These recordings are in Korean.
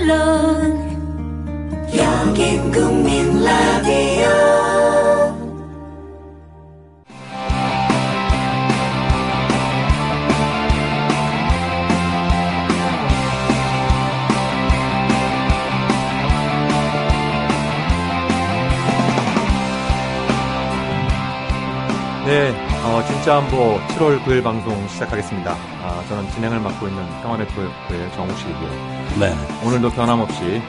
물론 여긴 국민 라디오. 네, 진짜 안보 7월 9일 방송 시작하겠습니다. 저는 진행을 맡고 있는 평화네트워크의 정우식이고요. 네. 오늘도 변함없이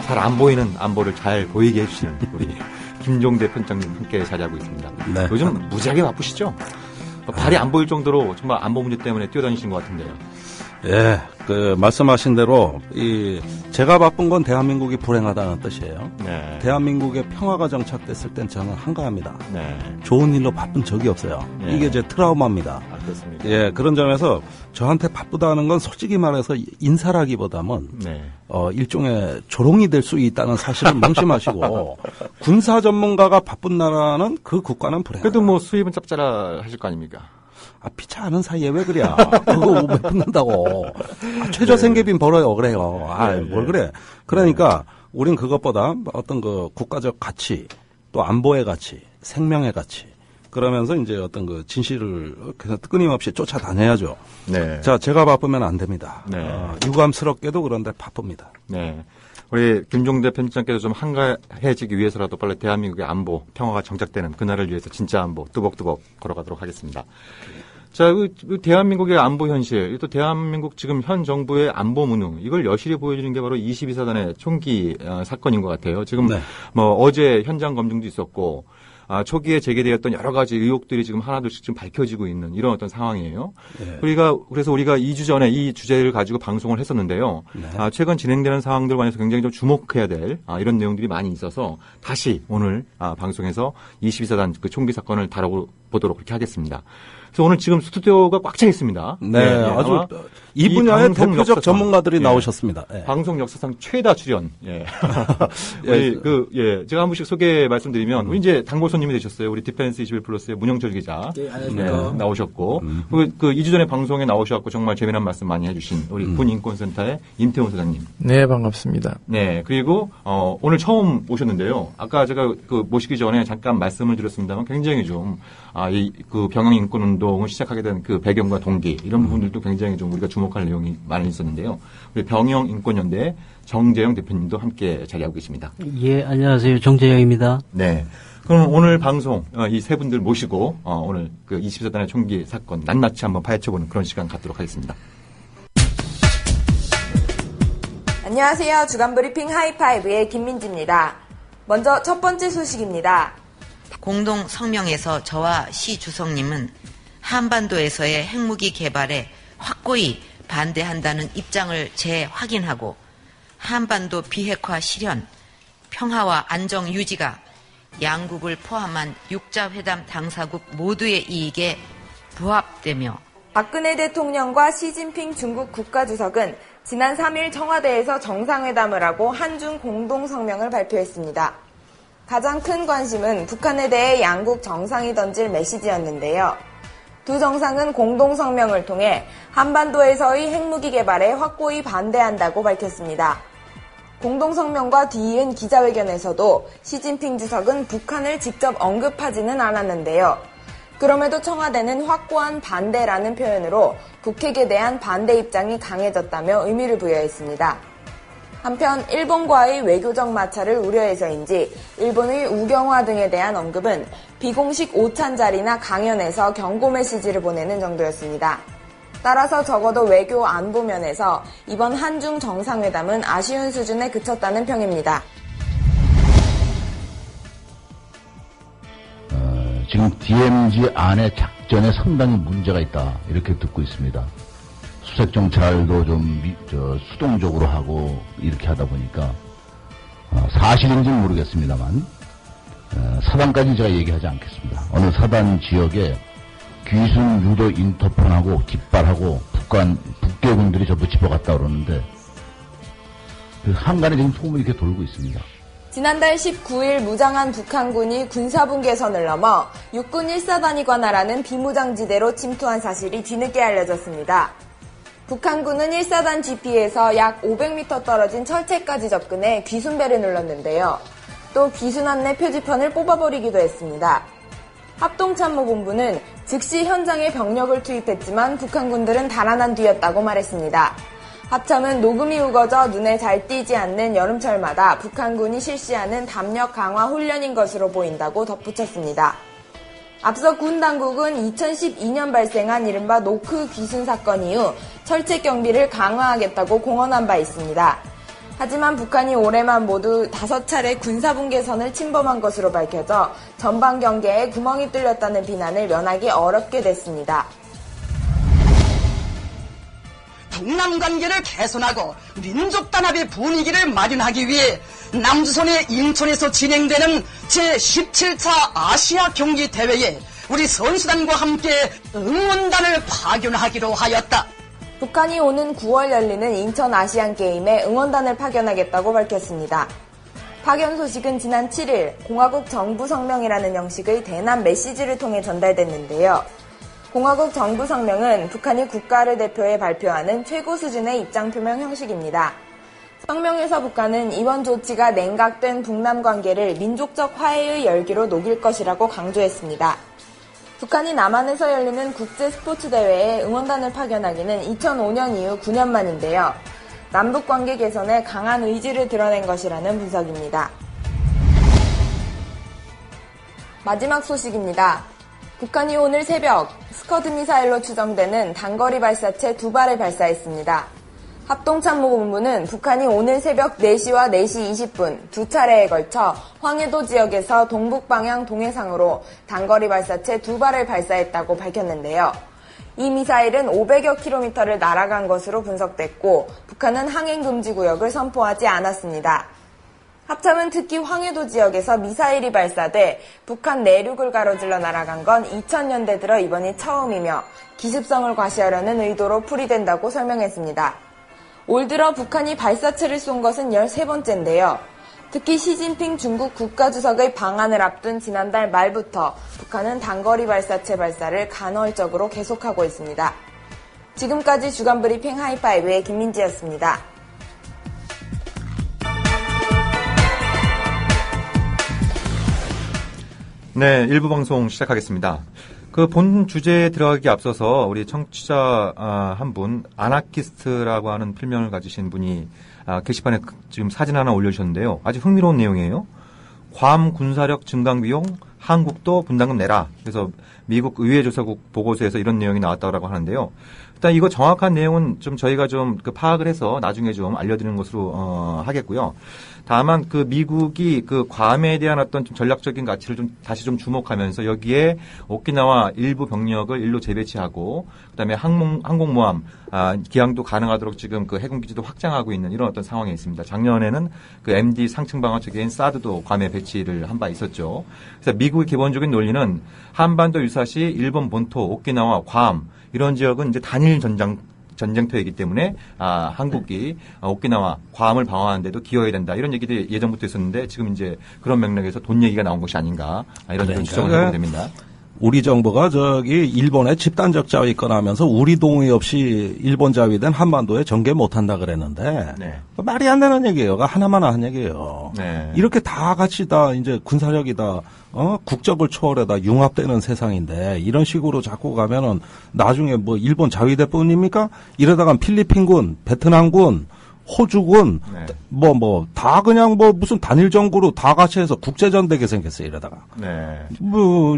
잘 안 보이는 안보를 잘 보이게 해주시는 우리 김종대 편장님 함께 자리하고 있습니다. 네. 요즘 무지하게 바쁘시죠? 발이 안 보일 정도로 정말 안보 문제 때문에 뛰어다니신 것 같은데요. 예, 말씀하신 대로, 제가 바쁜 건 대한민국이 불행하다는 뜻이에요. 네. 대한민국의 평화가 정착됐을 땐 저는 한가합니다. 네. 좋은 일로 바쁜 적이 없어요. 네. 이게 제 트라우마입니다. 그렇습니다. 예, 그런 점에서 저한테 바쁘다는 건 솔직히 말해서 인사라기보다는, 네. 일종의 조롱이 될 수 있다는 사실을 명심하시고, 군사 전문가가 바쁜 나라는 그 국가는 불행하다. 그래도 뭐 수입은 짭짤하 하실 거 아닙니까? 피차 않은 사이에 왜 그래? 그거 왜 붙는다고. 최저 생계비는 벌어요, 그래요. 뭘 그래. 그러니까, 우린 그것보다 어떤 국가적 가치, 또 안보의 가치, 생명의 가치, 그러면서 이제 어떤 진실을 끊임없이 쫓아다녀야죠. 네. 자, 제가 바쁘면 안 됩니다. 네. 유감스럽게도 그런데 바쁩니다. 네. 우리 김종대 편집장께서 좀 한가해지기 위해서라도 빨리 대한민국의 안보, 평화가 정착되는 그날을 위해서 진짜 안보 뚜벅뚜벅 걸어가도록 하겠습니다. 자, 대한민국의 안보 현실, 또 대한민국 지금 현 정부의 안보 무능, 이걸 여실히 보여주는 게 바로 22사단의 총기 사건인 것 같아요. 지금 네. 어제 현장 검증도 있었고, 초기에 제기되었던 여러 가지 의혹들이 지금 하나둘씩 지금 밝혀지고 있는 이런 어떤 상황이에요. 네. 그래서 우리가 2주 전에 이 주제를 가지고 방송을 했었는데요. 네. 최근 진행되는 상황들 관해서 굉장히 좀 주목해야 될 이런 내용들이 많이 있어서 다시 오늘 방송에서 22사단 그 총기 사건을 다뤄보도록 그렇게 하겠습니다. 그래서 오늘 지금 스튜디오가 꽉 차 있습니다. 네, 아주 이 분야의 대표적 전문가들이 예, 나오셨습니다. 예. 방송 역사상 최다 출연. 예. 제가 한 분씩 소개 말씀드리면, 우리 이제 단골 손님이 되셨어요. 우리 디펜스 21 플러스의 문영철 기자. 네, 안녕하십니까. 네, 나오셨고, 그 2주 전에 방송에 나오셔갖고 정말 재미난 말씀 많이 해주신 우리 군인권센터의 임태훈 소장님. 네, 반갑습니다. 네, 그리고, 오늘 처음 오셨는데요. 아까 제가 모시기 전에 잠깐 말씀을 드렸습니다만 굉장히 좀, 병영 인권 운동을 시작하게 된 그 배경과 동기, 이런 부분들도 굉장히 좀 우리가 주목할 내용이 많이 있었는데요. 우리 병영 인권연대 정재영 대표님도 함께 자리하고 계십니다. 예, 안녕하세요. 정재영입니다. 네. 그럼 오늘 방송, 이 세 분들 모시고, 오늘 그 24단의 총기 사건 낱낱이 한번 파헤쳐보는 그런 시간 갖도록 하겠습니다. 안녕하세요. 주간브리핑 하이파이브의 김민지입니다. 먼저 첫 번째 소식입니다. 공동 성명에서 저와 시 주석님은 한반도에서의 핵무기 개발에 확고히 반대한다는 입장을 재확인하고 한반도 비핵화 실현, 평화와 안정 유지가 양국을 포함한 육자회담 당사국 모두의 이익에 부합되며 박근혜 대통령과 시진핑 중국 국가주석은 지난 3일 청와대에서 정상회담을 하고 한중 공동성명을 발표했습니다. 가장 큰 관심은 북한에 대해 양국 정상이 던질 메시지였는데요. 두 정상은 공동성명을 통해 한반도에서의 핵무기 개발에 확고히 반대한다고 밝혔습니다. 공동성명과 뒤이은 기자회견에서도 시진핑 주석은 북한을 직접 언급하지는 않았는데요. 그럼에도 청와대는 확고한 반대라는 표현으로 북핵에 대한 반대 입장이 강해졌다며 의미를 부여했습니다. 한편 일본과의 외교적 마찰을 우려해서인지 일본의 우경화 등에 대한 언급은 비공식 오찬자리나 강연에서 경고 메시지를 보내는 정도였습니다. 따라서 적어도 외교 안보 면에서 이번 한중 정상회담은 아쉬운 수준에 그쳤다는 평입니다. 지금 DMZ 안에 작전에 상당히 문제가 있다 이렇게 듣고 있습니다. 수색 정찰도 좀 수동적으로 하고 이렇게 하다 보니까 사실인지는 모르겠습니다만 사단까지 제가 얘기하지 않겠습니다. 어느 사단 지역에 귀순 유도 인터폰하고 깃발하고 북괴군들이 전부 집어갔다 그러는데 그 한간에 지금 소문이 이렇게 돌고 있습니다. 지난달 19일 무장한 북한군이 군사분계선을 넘어 육군 1사단이 관할하는 비무장지대로 침투한 사실이 뒤늦게 알려졌습니다. 북한군은 1사단 GP에서 약 500m 떨어진 철책까지 접근해 귀순벨을 눌렀는데요. 또 귀순 안내 표지판을 뽑아버리기도 했습니다. 합동참모본부는 즉시 현장에 병력을 투입했지만 북한군들은 달아난 뒤였다고 말했습니다. 합참은 녹음이 우거져 눈에 잘 띄지 않는 여름철마다 북한군이 실시하는 담력 강화 훈련인 것으로 보인다고 덧붙였습니다. 앞서 군 당국은 2012년 발생한 이른바 노크 귀순 사건 이후 철책 경비를 강화하겠다고 공언한 바 있습니다. 하지만 북한이 올해만 모두 5차례 군사분계선을 침범한 것으로 밝혀져 전방 경계에 구멍이 뚫렸다는 비난을 면하기 어렵게 됐습니다. 동남 관계를 개선하고 민족 단합의 분위기를 마련하기 위해 남조선의 인천에서 진행되는 제17차 아시아 경기 대회에 우리 선수단과 함께 응원단을 파견하기로 하였다. 북한이 오는 9월 열리는 인천 아시안게임에 응원단을 파견하겠다고 밝혔습니다. 파견 소식은 지난 7일 공화국 정부 성명이라는 형식의 대남 메시지를 통해 전달됐는데요. 공화국 정부 성명은 북한이 국가를 대표해 발표하는 최고 수준의 입장 표명 형식입니다. 성명에서 북한은 이번 조치가 냉각된 북남 관계를 민족적 화해의 열기로 녹일 것이라고 강조했습니다. 북한이 남한에서 열리는 국제 스포츠 대회에 응원단을 파견하기는 2005년 이후 9년 만인데요. 남북관계 개선에 강한 의지를 드러낸 것이라는 분석입니다. 마지막 소식입니다. 북한이 오늘 새벽 스커드 미사일로 추정되는 단거리 발사체 2발을 발사했습니다. 합동참모본부는 북한이 오늘 새벽 4시와 4시 20분 두 차례에 걸쳐 황해도 지역에서 동북방향 동해상으로 단거리 발사체 2발을 발사했다고 밝혔는데요. 이 미사일은 500여 킬로미터를 날아간 것으로 분석됐고 북한은 항행금지 구역을 선포하지 않았습니다. 합참은 특히 황해도 지역에서 미사일이 발사돼 북한 내륙을 가로질러 날아간 건 2000년대 들어 이번이 처음이며 기습성을 과시하려는 의도로 풀이된다고 설명했습니다. 올 들어 북한이 발사체를 쏜 것은 13번째인데요. 특히 시진핑 중국 국가주석의 방한을 앞둔 지난달 말부터 북한은 단거리 발사체 발사를 간헐적으로 계속하고 있습니다. 지금까지 주간 브리핑 하이파이브의 김민지였습니다. 네, 일부 방송 시작하겠습니다. 그 본 주제에 들어가기 앞서서 우리 청취자 한 분, 아나키스트라고 하는 필명을 가지신 분이 게시판에 지금 사진 하나 올려주셨는데요. 아주 흥미로운 내용이에요. 괌 군사력 증강 비용 한국도 분담금 내라. 그래서 미국 의회조사국 보고서에서 이런 내용이 나왔다고 하는데요. 일단 이거 정확한 내용은 좀 저희가 좀 그 파악을 해서 나중에 좀 알려드리는 것으로 하겠고요. 다만 그 미국이 그 괌에 대한 어떤 좀 전략적인 가치를 좀 다시 좀 주목하면서 여기에 오키나와 일부 병력을 일로 재배치하고 그다음에 항공모함 기항도 가능하도록 지금 그 해군 기지도 확장하고 있는 이런 어떤 상황에 있습니다. 작년에는 그 MD 상층 방어 체계인 사드도 괌에 배치를 한 바 있었죠. 그래서 미국의 기본적인 논리는 한반도 유사시 일본 본토 오키나와 괌 이런 지역은 이제 단일 전쟁터이기 때문에 한국이 오키나와 괌을 방어하는데도 기여해야 된다. 이런 얘기들이 예전부터 있었는데 지금 이제 그런 맥락에서 돈 얘기가 나온 것이 아닌가 이런 추정을 해보게 됩니다. 우리 정부가 저기 일본의 집단적 자위 꺼나면서 우리 동의 없이 일본 자위된 한반도에 전개 못한다 그랬는데 네. 말이 안 되는 얘기예요. 하나만 한 얘기예요. 네. 이렇게 다 같이 다 이제 군사력이다 국적을 초월해다 융합되는 세상인데 이런 식으로 자꾸 가면은 나중에 뭐 일본 자위대 뿐입니까? 이러다간 필리핀군, 베트남군, 호주군, 네. 다 그냥 무슨 단일 정부로 다 같이 해서 국제전 되게 생겼어요, 이러다가. 네.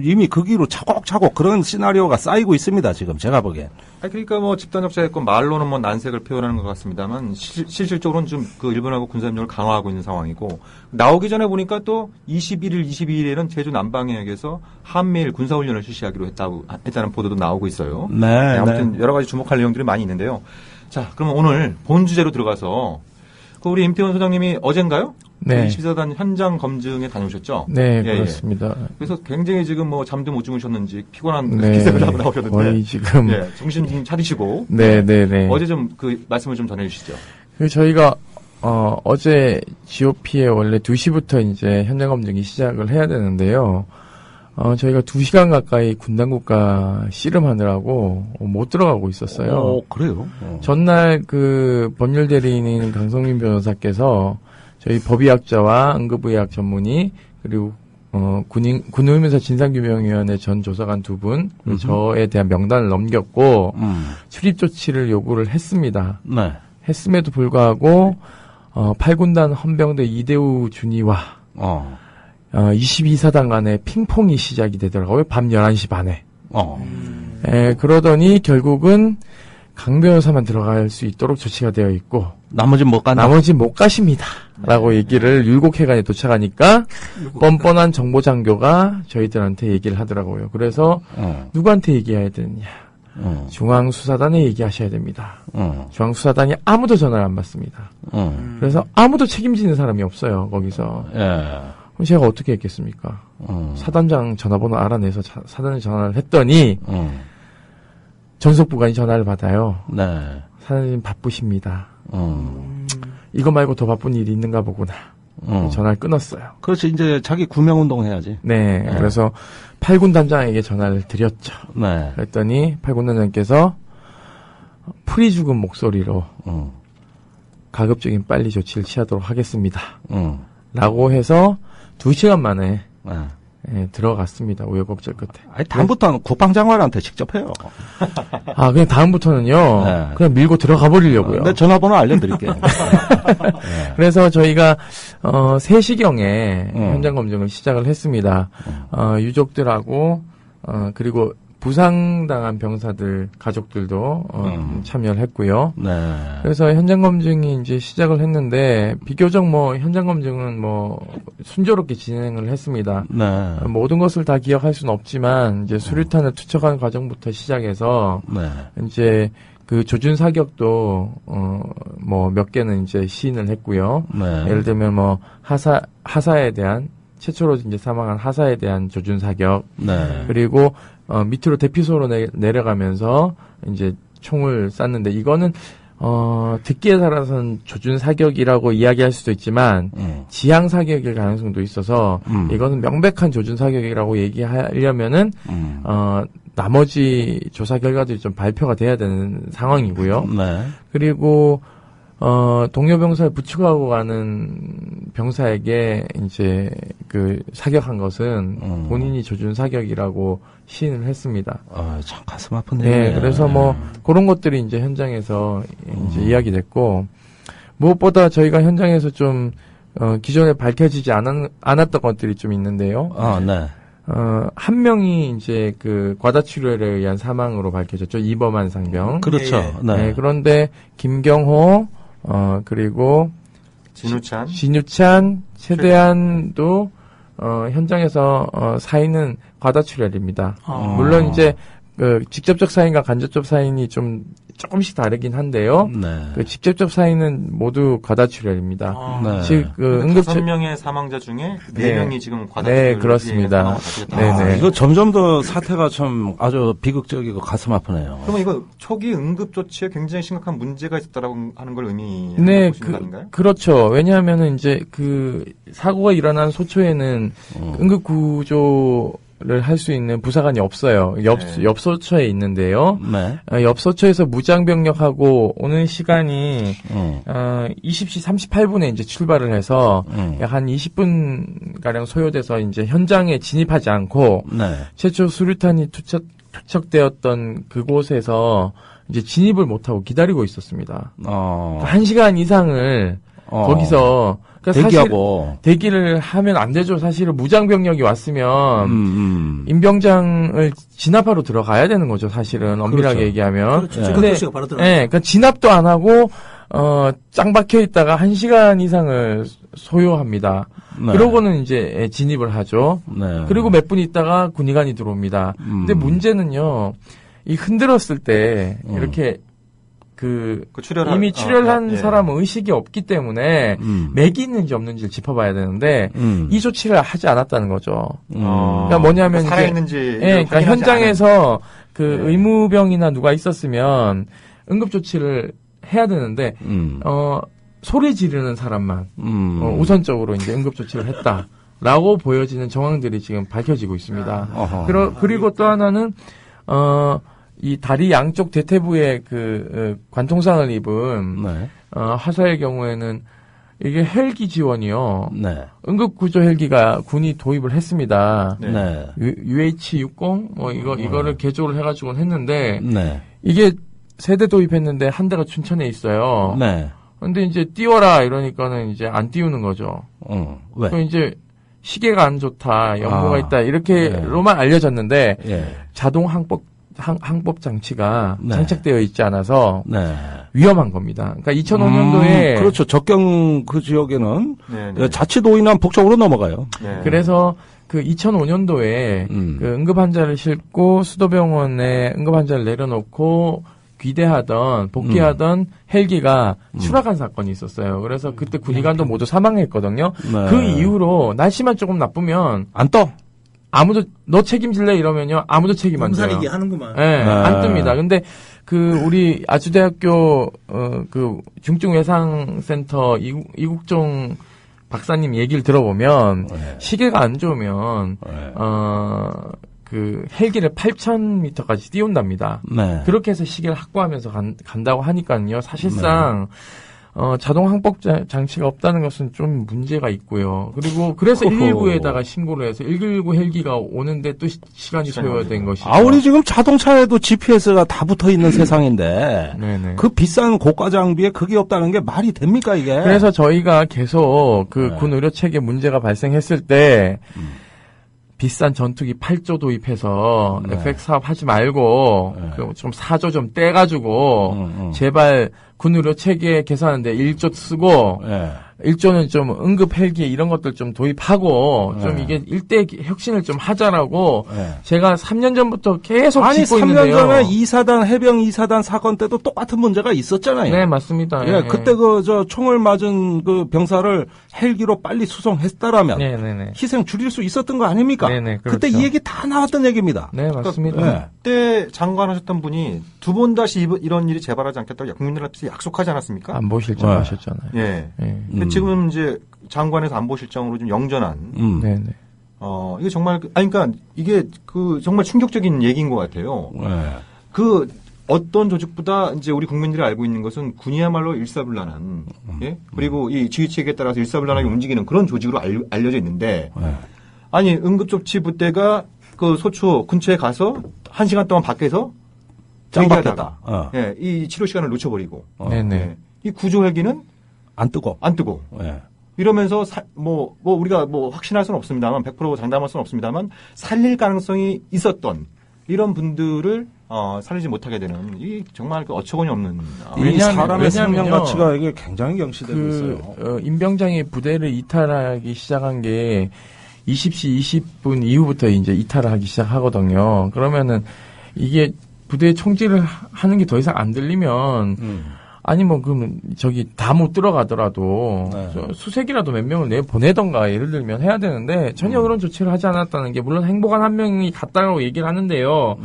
이미 그 길로 차곡차곡 그런 시나리오가 쌓이고 있습니다, 지금 제가 보기엔. 그러니까 집단적 자위권 말로는 난색을 표현하는 것 같습니다만 실질적으로는 좀 그 일본하고 군사협력을 강화하고 있는 상황이고 나오기 전에 보니까 또 21일, 22일에는 제주 남방해역에서 한미일 군사훈련을 실시하기로 했다는 보도도 나오고 있어요. 네. 아무튼 여러 가지 주목할 내용들이 많이 있는데요. 자, 그러면 오늘 본 주제로 들어가서 우리 임태원 소장님이 어젠가요? 네. 24단 현장 검증에 다녀오셨죠? 네, 그렇습니다. 그래서 굉장히 지금 잠도 못 주무셨는지 피곤한 네, 기색을 하고 나오셨는데 거의 지금 정신 좀 차리시고 네. 어제 좀 그 말씀을 좀 전해주시죠. 저희가 어제 GOP에 원래 2시부터 이제 현장 검증이 시작을 해야 되는데요. 저희가 2시간 가까이 군당국가 씨름하느라고 못 들어가고 있었어요. 그래요? 전날 그 법률 대리인인 강성민 변호사께서 저희 법의학자와 응급의학 전문의 그리고 군의무사 진상규명위원회 전 조사관 2분 저에 대한 명단을 넘겼고 출입 조치를 요구를 했습니다. 네. 했음에도 불구하고 8군단 헌병대 이대우 준이와 22사단 간의 핑퐁이 시작이 되더라고요. 밤 11시 반에. 그러더니 결국은 강 변호사만 들어갈 수 있도록 조치가 되어 있고 나머지는 못 간다. 나머지는 못 가십니다. 라고 얘기를 율곡회관에 도착하니까 뻔뻔한 정보 장교가 저희들한테 얘기를 하더라고요. 그래서 누구한테 얘기해야 되느냐. 중앙수사단에 얘기하셔야 됩니다. 중앙수사단이 아무도 전화를 안 받습니다. 그래서 아무도 책임지는 사람이 없어요. 거기서. 그럼 제가 어떻게 했겠습니까? 사단장 전화번호 알아내서 사단에 전화를 했더니 전속부관이 전화를 받아요. 네. 사장님 바쁘십니다. 이거 말고 더 바쁜 일이 있는가 보구나. 전화를 끊었어요. 그렇지. 이제 자기 구명운동 해야지. 네. 그래서 8군 단장에게 전화를 드렸죠. 네. 그랬더니 8군 단장께서 풀이 죽은 목소리로 가급적인 빨리 조치를 취하도록 하겠습니다. 라고 해서 2시간 만에 들어갔습니다. 우여곡절 끝에. 아니, 다음부터는 국방장관한테 직접 해요. 그냥 다음부터는요. 네. 그냥 밀고 들어가 버리려고요. 내 전화번호 알려드릴게요. 그래서 저희가 3시경에 현장 검증을 시작을 했습니다. 유족들하고 그리고 부상당한 병사들 가족들도 참여를 했고요. 네. 그래서 현장 검증이 이제 시작을 했는데 비교적 현장 검증은 순조롭게 진행을 했습니다. 네. 모든 것을 다 기억할 수는 없지만 이제 수류탄을 투척하는 과정부터 시작해서 이제 그 조준 사격도 몇 개는 이제 시인을 했고요. 네. 예를 들면 하사에 대한 최초로 이제 사망한 하사에 대한 조준 사격. 네. 그리고 밑으로 대피소로 내려가면서 이제 총을 쐈는데 이거는 듣기에 따라서는 조준 사격이라고 이야기할 수도 있지만 지향 사격일 가능성도 있어서 이거는 명백한 조준 사격이라고 얘기하려면은 나머지 조사 결과들이 좀 발표가 돼야 되는 상황이고요. 네. 그리고 동료 병사를 부축하고 가는 병사에게 이제 그 사격한 것은 본인이 조준 사격이라고 시인을 했습니다. 참 가슴 아픈 네, 그래서 그런 것들이 이제 현장에서 이제 이야기됐고 무엇보다 저희가 현장에서 좀 기존에 밝혀지지 않았던 것들이 좀 있는데요. 네. 한 명이 이제 그 과다출혈에 의한 사망으로 밝혀졌죠. 이범한 상병. 그렇죠. 네. 그런데 김경호 그리고 진유찬, 최대한도 현장에서 사인은 과다출혈입니다. 물론 이제 그 직접적 사인과 간접적 사인이 좀 조금씩 다르긴 한데요. 네. 그 직접적 사인은 모두 과다출혈입니다. 네. 즉 그 5명의 사망자 중에 4명이 지금 과다출혈. 네, 그렇습니다. 네. 이거 점점 더 사태가 참 아주 비극적이고 가슴 아프네요. 그러면 이거 초기 응급 조치에 굉장히 심각한 문제가 있었다라고 하는 걸 의미하는 것인 거 아닌가요? 그렇죠. 왜냐하면은 이제 그 사고가 일어난 소초에는 응급 구조를 할 수 있는 부사관이 없어요. 옆소처에 있는데요. 네. 옆소처에서 무장병력하고 오는 시간이 20시 38분에 이제 출발을 해서 약 한 20분 가량 소요돼서 이제 현장에 진입하지 않고 최초 수류탄이 투척되었던 그곳에서 이제 진입을 못하고 기다리고 있었습니다. 1시간 이상을 거기서 대기하고 대기를 하면 안 되죠. 사실은 무장병력이 왔으면 임병장을 진압하러 들어가야 되는 거죠. 사실은 엄밀하게 얘기하면. 그렇죠. 근데 그러니까 진압도 안 하고 짱 박혀 있다가 1시간 이상을 소요합니다. 그러고는 이제 진입을 하죠. 그리고 몇 분 있다가 군의관이 들어옵니다. 근데 문제는요. 이 흔들었을 때 이렇게 이미 출혈한 사람은 의식이 없기 때문에 맥이 있는지 없는지를 짚어봐야 되는데 이 조치를 하지 않았다는 거죠. 그러니까 뭐냐면 살아있는지 그러니까 현장에서 의무병이나 누가 있었으면 응급 조치를 해야 되는데 소리 지르는 사람만 우선적으로 이제 응급 조치를 했다. 라고 보여지는 정황들이 지금 밝혀지고 있습니다. 그리고 또 하나는, 이 다리 양쪽 대퇴부에 관통상을 입은, 하사의 경우에는 이게 헬기 지원이요. 네. 응급구조 헬기가 군이 도입을 했습니다. 네. UH-60? 이거를 개조를 해가지고는 했는데, 네. 이게 세대 도입했는데 한 대가 춘천에 있어요. 네. 근데 이제 띄워라 이러니까는 이제 안 띄우는 거죠. 왜? 그 이제 시계가 안 좋다, 연고가 있다, 이렇게로만 알려졌는데, 자동 항법 장치가 장착되어 있지 않아서 위험한 겁니다. 그러니까 2005년도에 그렇죠. 적경 그 지역에는 자치도의는 북쪽으로 넘어가요. 그래서 그 2005년도에 그 응급 환자를 싣고 수도병원에 응급 환자를 내려놓고 복귀하던 헬기가 추락한 사건이 있었어요. 그래서 그때 군의관도 모두 사망했거든요. 그 이후로 날씨만 조금 나쁘면 안 떠. 아무도 너 책임질래 이러면요 아무도 책임 안 져요. 몸살이기 하는구만. 네, 안 뜹니다. 근데 우리 아주대학교 중증외상센터 이국종 박사님 얘기를 들어보면 시계가 안 좋으면 헬기를 8,000m까지 띄운답니다. 그렇게 해서 시계를 확보하면서 간다고 하니까요. 사실상 자동 항법 장치가 없다는 것은 좀 문제가 있고요. 그래서 119에다가 신고를 해서 119 헬기가 오는데 또 시간이 소요된 것이죠. 우리 지금 자동차에도 GPS가 다 붙어 있는 세상인데, 그 비싼 고가 장비에 그게 없다는 게 말이 됩니까, 이게? 그래서 저희가 계속 군 의료 체계 문제가 발생했을 때, 비싼 전투기 8조 도입해서 FX 사업 하지 말고 좀 4조 좀 떼가지고 제발 군 의료 체계 개선하는데 1조 쓰고 1조는 좀 응급 헬기 이런 것들 좀 도입하고 좀 이게 일대 혁신을 좀 하자라고 제가 3년 전부터 계속 짚고 있는데요. 3년 전에 2사단 해병 2사단 사건 때도 똑같은 문제가 있었잖아요. 네, 맞습니다. 그때 총을 맞은 그 병사를 헬기로 빨리 수송했다라면 희생 줄일 수 있었던 거 아닙니까? 그렇죠. 그때 이 얘기 다 나왔던 얘기입니다. 네, 맞습니다. 그때 장관하셨던 분이 두 번 다시 이런 일이 재발하지 않겠다고 국민들 앞에서 약속하지 않았습니까? 안보실장 하셨잖아요. 근데 지금 이제 장관에서 안보실장으로 좀 영전한. 이게 정말 그러니까 이게 정말 충격적인 얘기인 것 같아요. 어떤 조직보다 이제 우리 국민들이 알고 있는 것은 군이야말로 일사불란한, 그리고 이 지휘체계에 따라서 일사불란하게 움직이는 그런 조직으로 알려져 있는데, 아니 응급조치 부대가 그 소초 근처에 가서 1시간 동안 밖에서 짱박했다. 이 치료 시간을 놓쳐버리고, 이 구조 헬기는 안 뜨고. 이러면서 우리가 확신할 수는 없습니다만 100% 장담할 수는 없습니다만 살릴 가능성이 있었던 이런 분들을 살리지 못하게 되는 이 정말 어처구니 없는 이 사람의 생명 가치가 이게 굉장히 경시되고 있어요. 임병장이 부대를 이탈하기 시작한 게 20시 20분 이후부터 이제 이탈을 하기 시작하거든요. 그러면은 이게 부대 총질을 하는 게 더 이상 안 들리면 그럼 다 못 들어가더라도 수색이라도 몇 명을 내보내던가 예를 들면 해야 되는데 전혀 그런 조치를 하지 않았다는 게 물론 행보관 한 명이 갔다고 얘기를 하는데요.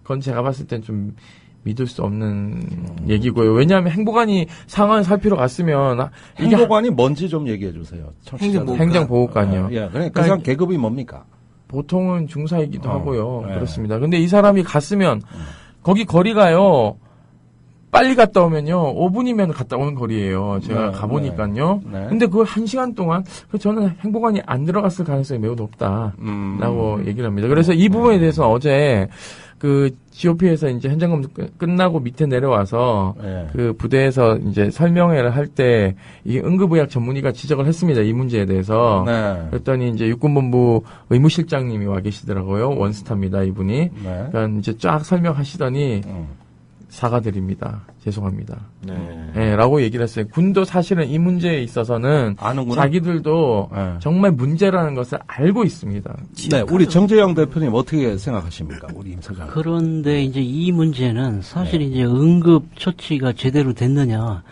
그건 제가 봤을 땐 좀 믿을 수 없는 얘기고요. 왜냐하면 행보관이 상황을 살피러 갔으면 행보관이 뭔지 좀 얘기해 주세요. 행정보호관이요. 그러니까 그 사람 계급이 뭡니까? 보통은 중사이기도 하고요. 그렇습니다. 근데 이 사람이 갔으면 거기 거리가요. 빨리 갔다 오면요, 5분이면 갔다 오는 거리예요. 제가 가보니까요. 근데 그걸 1시간 동안, 저는 행보관이 안 들어갔을 가능성이 매우 높다라고 얘기를 합니다. 그래서 이 부분에 대해서 어제 GOP에서 이제 현장검증 끝나고 밑에 내려와서 그 부대에서 이제 설명회를 할 때 이게 응급의학 전문의가 지적을 했습니다. 이 문제에 대해서. 그랬더니 이제 육군본부 의무실장님이 와 계시더라고요. 원스타입니다, 이분이. 그러니까 이제 쫙 설명하시더니 사과드립니다. 죄송합니다. 라고 얘기를 했어요. 군도 사실은 이 문제에 있어서는 아는구나. 자기들도 정말 문제라는 것을 알고 있습니다. 우리 정재영 대표님 어떻게 생각하십니까? 우리 임 사장. 그런데 이제 이 문제는 사실 이제 응급 처치가 제대로 됐느냐.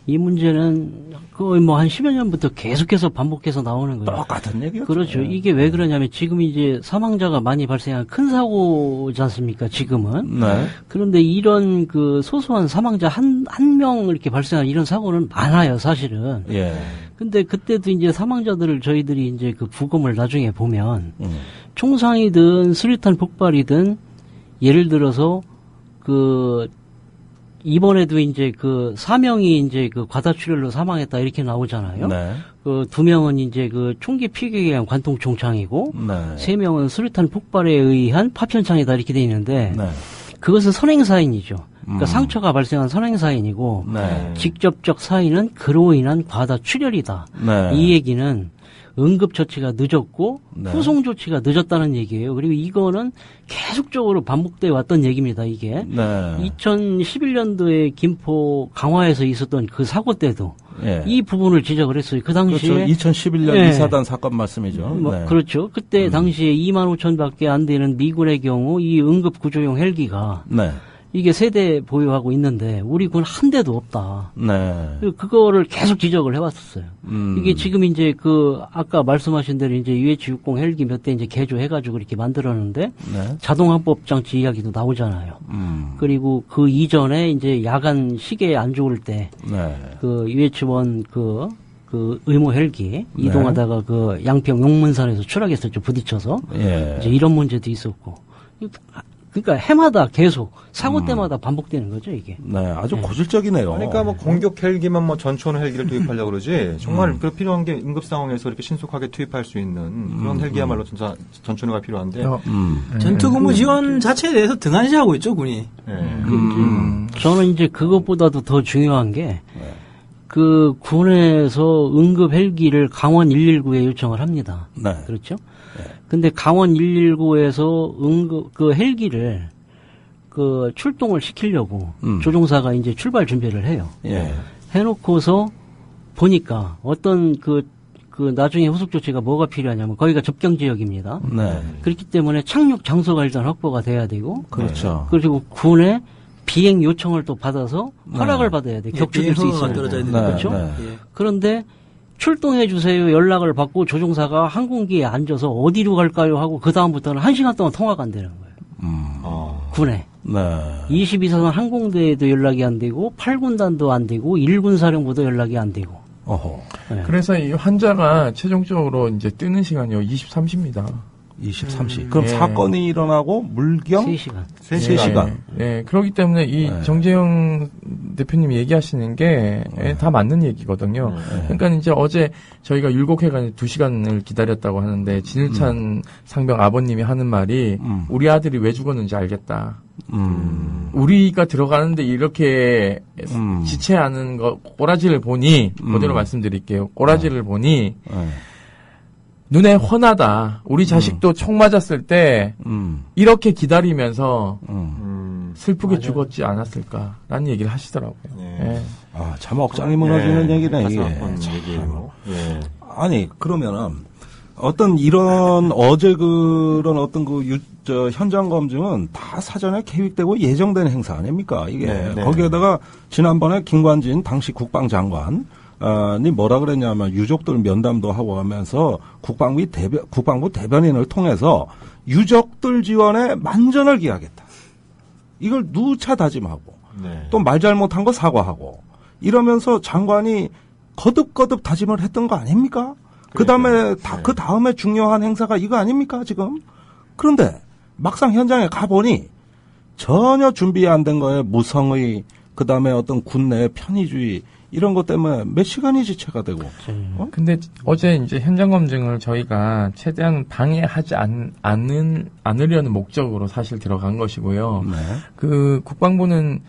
이 문제는 거의 뭐 한 10여 년부터 계속해서 반복해서 나오는 거예요. 똑같은 얘기죠. 그렇죠. 이게 왜 그러냐면 지금 이제 사망자가 많이 발생한 큰 사고지 않습니까, 지금은. 네. 그런데 이런 그 소소한 사망자 한 명 이렇게 발생한 이런 사고는 많아요, 사실은. 예. 근데 그때도 이제 사망자들을 저희들이 이제 그 부검을 나중에 보면 총상이든 수류탄 폭발이든 예를 들어서 그 이번에도 이제 그 4명이 이제 그 과다출혈로 사망했다 이렇게 나오잖아요. 네. 그 2명은 이제 그 총기 피격에 의한 관통 총창이고 네. 3명은 수류탄 폭발에 의한 파편창이다 이렇게 돼 있는데 네. 그것은 선행사인이죠. 그러니까 상처가 발생한 선행사인이고 네. 직접적 사인은 그로 인한 과다출혈이다. 네. 이 얘기는 응급조치가 늦었고 네. 후송조치가 늦었다는 얘기예요. 그리고 이거는 계속적으로 반복돼 왔던 얘기입니다. 이게 네. 2011년도에 김포 강화에서 있었던 그 사고 때도 예. 이 부분을 지적을 했어요. 그 당시에 그렇죠. 2011년 예. 이사단 사건 말씀이죠. 뭐 네. 그렇죠. 그때 당시에 2만 5천밖에 안 되는 미군의 경우 이 응급구조용 헬기가 네. 이게 세대 보유하고 있는데 우리 군 한 대도 없다. 네. 그거를 계속 지적을 해왔었어요. 이게 지금 이제 그 아까 말씀하신 대로 이제 UH-60 헬기 몇 대 이제 개조해가지고 이렇게 만들었는데 네. 자동항법 장치 이야기도 나오잖아요. 그리고 그 이전에 이제 야간 시계 안 좋을 때 그 네. UH-1 그 의무 헬기 이동하다가 그 양평 용문산에서 추락했었죠. 부딪혀서. 예. 이제 이런 문제도 있었고. 그러니까 해마다 계속 사고 때마다 반복되는 거죠, 이게. 네, 아주 고질적이네요. 그러니까 뭐 공격 헬기만 뭐 전투원 헬기를 투입하려고 그러지 정말 그 필요한 게 응급 상황에서 이렇게 신속하게 투입할 수 있는 그런 헬기야말로 진짜 전투가 필요한데 전투근무 지원 자체에 대해서 등한시하고 있죠, 군이. 저는 이제 그것보다도 더 중요한 게 그 군에서 응급 헬기를 강원 119에 요청을 합니다. 네. 그렇죠? 근데 강원 119에서 응급 그 헬기를 그 출동을 시키려고 조종사가 이제 출발 준비를 해요. 예. 해놓고서 보니까 어떤 그 나중에 후속 조치가 뭐가 필요하냐면 거기가 접경 지역입니다. 네. 그렇기 때문에 착륙 장소가 일단 확보가 돼야 되고 그렇죠. 그리고 군의 비행 요청을 또 받아서 허락을 받아야 돼. 격추될 수 있어요. 그렇죠? 예. 그런데 출동해 주세요 연락을 받고 조종사가 항공기에 앉아서 어디로 갈까요 하고 그 다음부터는 1시간 동안 통화가 안 되는 거예요. 군에. 네. 22사단 항공대에도 연락이 안 되고 8군단도 안 되고 1군 사령부도 연락이 안 되고. 어허. 네. 그래서 이 환자가 최종적으로 이제 뜨는 시간이 23시입니다. 23시. 그럼 예. 사건이 일어나고 물경 3시간. 3시간. 예, 그렇기 때문에 이 정재영 대표님이 얘기하시는 게 다 맞는 얘기거든요. 그러니까 이제 어제 저희가 율곡회관에 2시간을 기다렸다고 하는데 진일찬 상병 아버님이 하는 말이 우리 아들이 왜 죽었는지 알겠다. 우리가 들어가는데 이렇게 지체하는 거 꼬라지를 보니 그대로 말씀드릴게요. 꼬라지를 보니 눈에 훤하다. 우리 자식도 총 맞았을 때 이렇게 기다리면서 슬프게 죽었지 않았을까라는 얘기를 하시더라고요. 예. 아, 참 억장이 무너지는 얘기네, 이게. 얘기예요. 예. 아니, 그러면은 어떤 이런 어제 그런 어떤 현장 검증은 다 사전에 계획되고 예정된 행사 아닙니까? 이게 네. 거기에다가 지난번에 김관진 당시 국방장관 이 뭐라 그랬냐면 유족들 면담도 하고 하면서 국방부 대변인을 통해서 유족들 지원에 만전을 기하겠다. 이걸 누차 다짐하고 또 말 잘못한 거 사과하고 이러면서 장관이 거듭거듭 다짐을 했던 거 아닙니까? 그 다음에 중요한 행사가 이거 아닙니까 지금? 그런데 막상 현장에 가보니 전혀 준비 안 된 거에 무성의 그다음에 어떤 군내의 편의주의 이런 것 때문에 몇 시간이 지체가 되고. 근데 어제 이제 현장 검증을 저희가 최대한 방해하지 않으려는 목적으로 사실 들어간 것이고요. 네. 그 국방부는